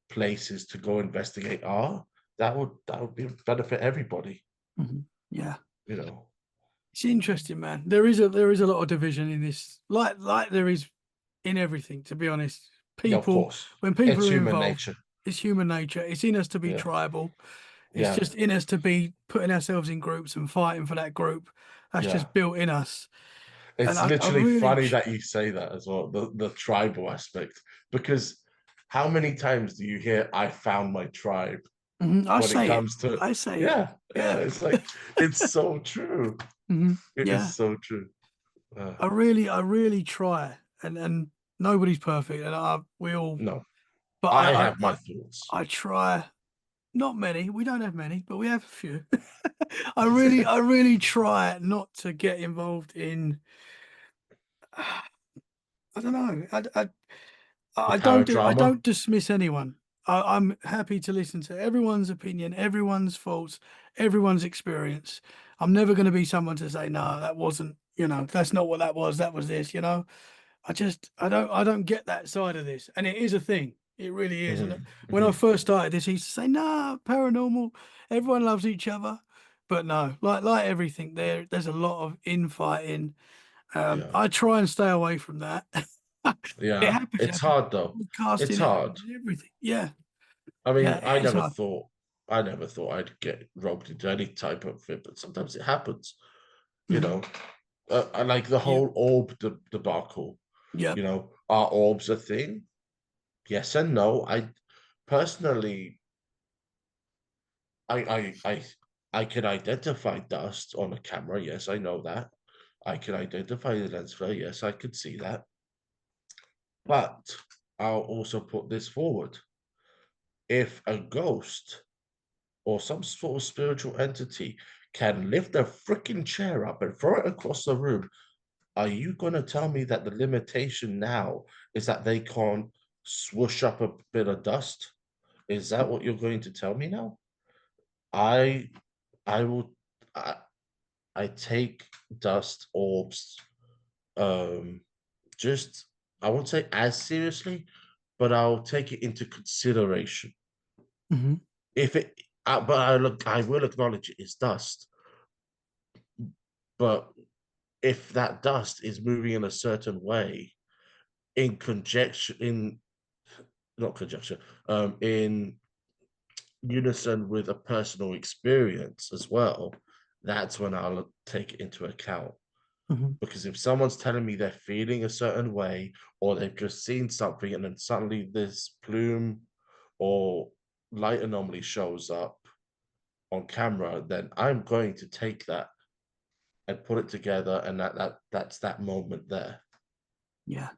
places to go investigate are, that would be benefit everybody. Mhm. Yeah. You know, It's interesting, man. There is a lot of division in this, like there is in everything, to be honest. yeah, of People, course, when people it's are human involved, nature. it's human nature. It's in us to be Yeah, tribal. It's yeah, just in us to be putting ourselves in groups and fighting for that group. That's yeah. just built in us. And It's I literally really, funny that you say that as well, the tribal aspect, because how many times do you hear "I found my tribe" Mhm, I when it say it. comes to, I say it. yeah, yeah, Yeah. it's like it's so true. It Yeah. is so true. I really try, and nobody's perfect, and we all. No, But I I, I, have my I, thoughts. I try. Not many. We don't have many, but we have a few. I really try not to get involved in. I don't know. The I power don't do. I drama. don't dismiss anyone. I'm happy to listen to everyone's opinion, everyone's faults, everyone's experience. I'm never going to be someone to say, no, that wasn't. That's not what that was. That was this. I don't get that side of this, and it is a thing. It really is. And Mhm, when I mhm. first started this, he used to say, "No, paranormal. Everyone loves each other." But no, like everything, there's a lot of infighting. Yeah, I try and stay away from that. It yeah. happens. You It's know, people hard though. casting It's it hard. and everything. Yeah, I yeah, mean, it is hard. I never thought I'd get roped into any type of it, but sometimes it happens. You Mhm. know, I like the Yeah, whole orb debacle. yeah. Are orbs a thing? Yes and no. I personally, I, I, I, I can identify dust on a camera. Yes, I know that. I can identify the lens flare. Yes, I could see that. But I'll also put this forward. If a ghost or some sort of spiritual entity can lift a freaking chair up and throw it across the room, are you going to tell me that the limitation now is that they can't swoosh up a bit of dust? Is that what you're going to tell me now? I I will I, I take dust orbs um just I won't say as seriously, but I'll take it into consideration. Hmm. If it but I will acknowledge it is dust. But if that dust is moving in a certain way, in conjecture, in not conjecture, in unison with a personal experience as well, that's when I'll take it into account. Hmm. Because if someone's telling me they're feeling a certain way, or they've just seen something, and then suddenly this plume or light anomaly shows up on camera, then I'm going to take that and put it together, and that's that moment there. Yeah,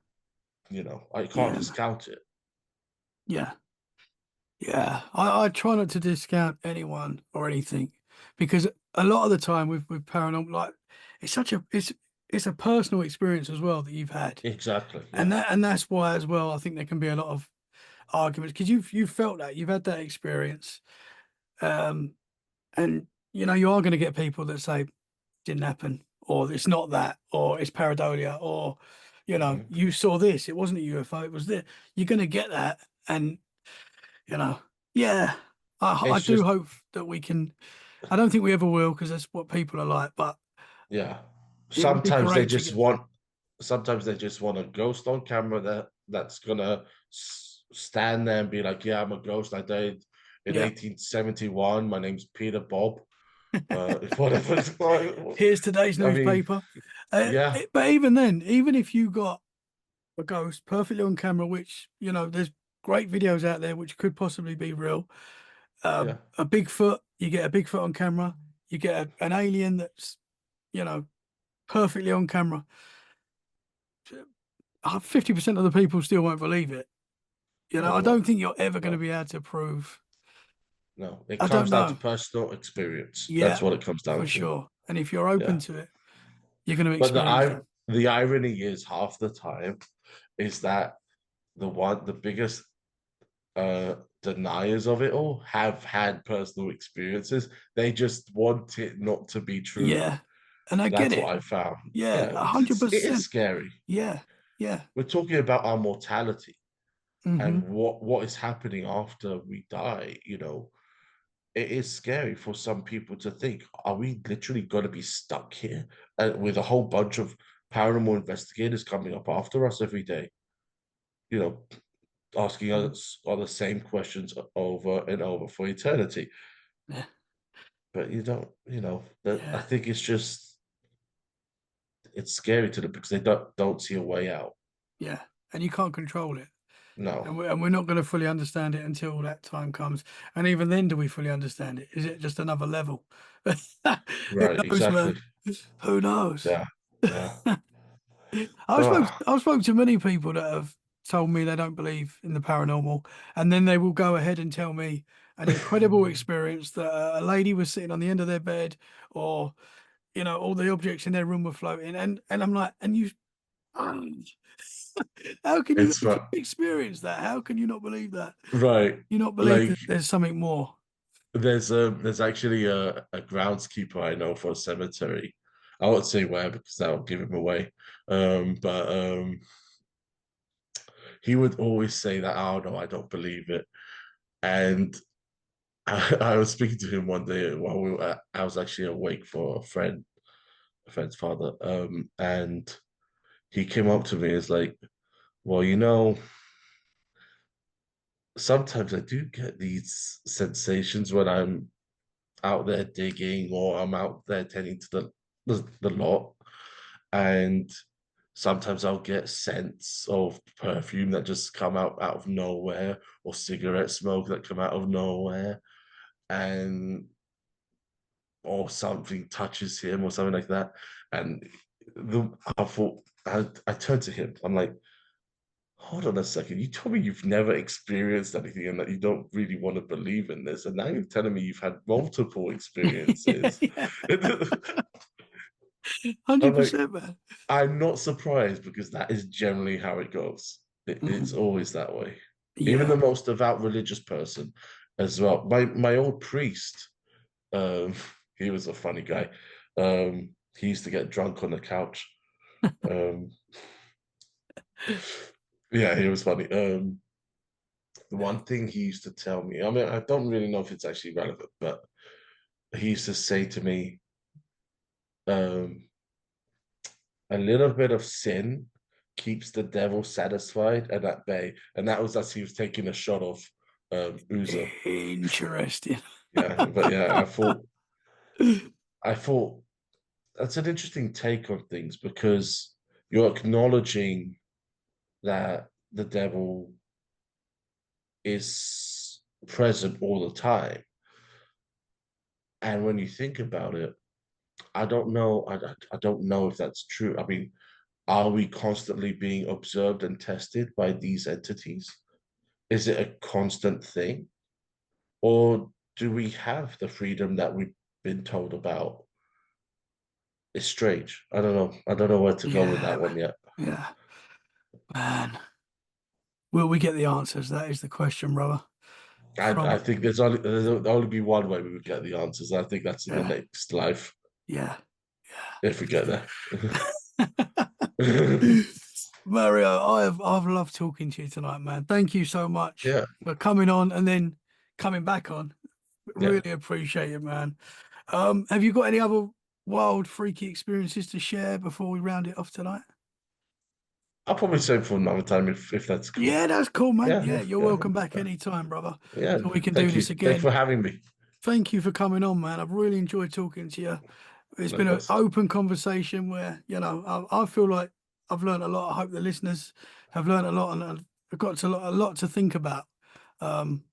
I can't yeah, man. discount it. Yeah, yeah. I try not to discount anyone or anything because a lot of the time with paranormal, like it's a personal experience as well that you've had, Exactly. and Yeah. that's why as well I think there can be a lot of arguments because you've felt that you've had that experience, um, and you are going to get people that say didn't happen, or it's not that, or it's pareidolia, or Mhm. you saw this, it wasn't a UFO, it was this. You're going to get that, and you know, yeah, I It's do just hope that we can. I don't think we ever will because that's what people are like. But Yeah. it would be Sometimes they great to just get. want sometimes they just want a ghost on camera that's gonna stand there and be like, "Yeah, I'm a ghost. I died in Yeah. 1871. My name's Peter Bob." Whatever. It's like, Here's today's I mean, newspaper. yeah, But even then, even if you got a ghost perfectly on camera, which there's great videos out there which could possibly be real. yeah, A Bigfoot, you get a Bigfoot on camera. You get an alien that's you know perfectly on camera. 50% of the people still won't believe it. oh I don't no, think you're ever going to no, be able to prove. no. It I don't comes down to know. personal experience. That's Yeah, what it comes down for to. sure. And if you're open Yeah. to it, you're going to But experience that. the irony is half the time is that the biggest deniers of it all have had personal experiences. They just want it not to be true. Yeah, and I get That's what it. I found. Yeah, Yeah, a because hundred it is percent. scary. Yeah, yeah. We're talking about our mortality and Hmm. what is happening after we die. It is scary for some people to think, are we literally going to be stuck here with a whole bunch of paranormal investigators coming up after us every day? You know, asking us all the same questions over and over for eternity. Yeah, But you don't, that I yeah, think it's scary to them because they don't see a way out. yeah. And you can't control it. No, And we're not going to fully understand it until that time comes. And even then, do we fully understand it? Is it just another level? Who right, knows, exactly. man? Who knows? Yeah, yeah. I've spoke to many people that have told me they don't believe in the paranormal, and then they will go ahead and tell me an incredible experience that a lady was sitting on the end of their bed, or all the objects in their room were floating, and I'm like, and you, how can you It's fun. experience that? How can you not believe that? Right. You not believe Like that there's something more? there's actually a groundskeeper I know for a cemetery. I won't say where because that will give him away. But he would always say that, oh no, I don't believe it. And I was speaking to him one day while I was actually awake for a friend's father. And he came up to me and was like, well, sometimes I do get these sensations when I'm out there digging or I'm out there tending to the lot. And sometimes I'll get scents of perfume that just come out of nowhere or cigarette smoke that come out of nowhere. And or something touches him or something like that. And I thought I turned to him. I'm like, hold on a second. You told me you've never experienced anything and that you don't really want to believe in this. And now you're telling me you've had multiple experiences. Yeah, I'm like, 100%, man. I'm not surprised because that is generally how it goes. It's Mhm. always that way. Even the Yeah. most devout religious person as well. My old priest, um, he was a funny guy. He used to get drunk on the couch. Um, yeah, he was funny. The one thing he used to tell me, I mean, I don't really know if it's actually relevant, but he used to say to me, um, a little bit of sin keeps the devil satisfied and at bay. And that was as he was taking a shot of Uzo. Interesting. Yeah, but yeah, I thought that's an interesting take on things because you're acknowledging that the devil is present all the time. And when you think about it, I don't know. I don't know if that's true. I mean, are we constantly being observed and tested by these entities? Is it a constant thing? Or do we have the freedom that we've been told about? It's strange. I don't know. I don't know where to go with Yeah, that one yet. yeah, man. Will we get the answers? That is the question, brother. I From think there's only be one way we would get the answers. I think that's in the yeah, next life yeah, if we get there. yeah. Mario, I've loved talking to you tonight, man. Thank you so much Yeah, for coming on and then coming back on. yeah. Really appreciate it, man. Have you got any other wild, freaky experiences to share before we round it off tonight? I'll probably save for another time if that's cool. Yeah, that's cool, man. Yeah, Yeah, you're yeah, welcome back anytime, brother. yeah. So we can do Thank this you. Thank you again. for having me. Thank you for coming on, man. I've really enjoyed talking to you. It's been an Likewise. open conversation where, I feel like I've learned a lot. I hope the listeners have learned a lot and I've got a lot to think about. Um,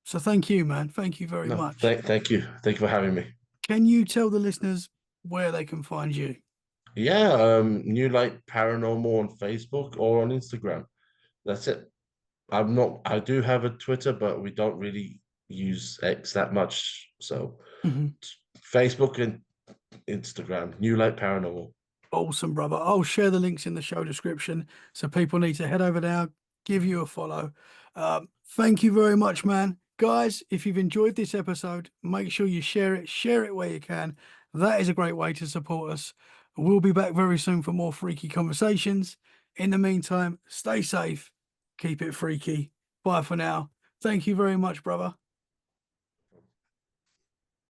so thank you, man. Thank you very No, much. thank you. Thank you for having me. Can you tell the listeners where they can find you? Yeah, New Light Paranormal on Facebook or on Instagram. That's it. I do have a Twitter, but we don't really use X that much. So Mhm. Facebook and Instagram, New Light Paranormal. Awesome, brother. I'll share the links in the show description. So people need to head over there, give you a follow. Thank you very much, man. Guys, if you've enjoyed this episode, make sure you share it where you can. That is a great way to support us. We'll be back very soon for more freaky conversations. In the meantime, stay safe, keep it freaky. Bye for now. Thank you very much, brother.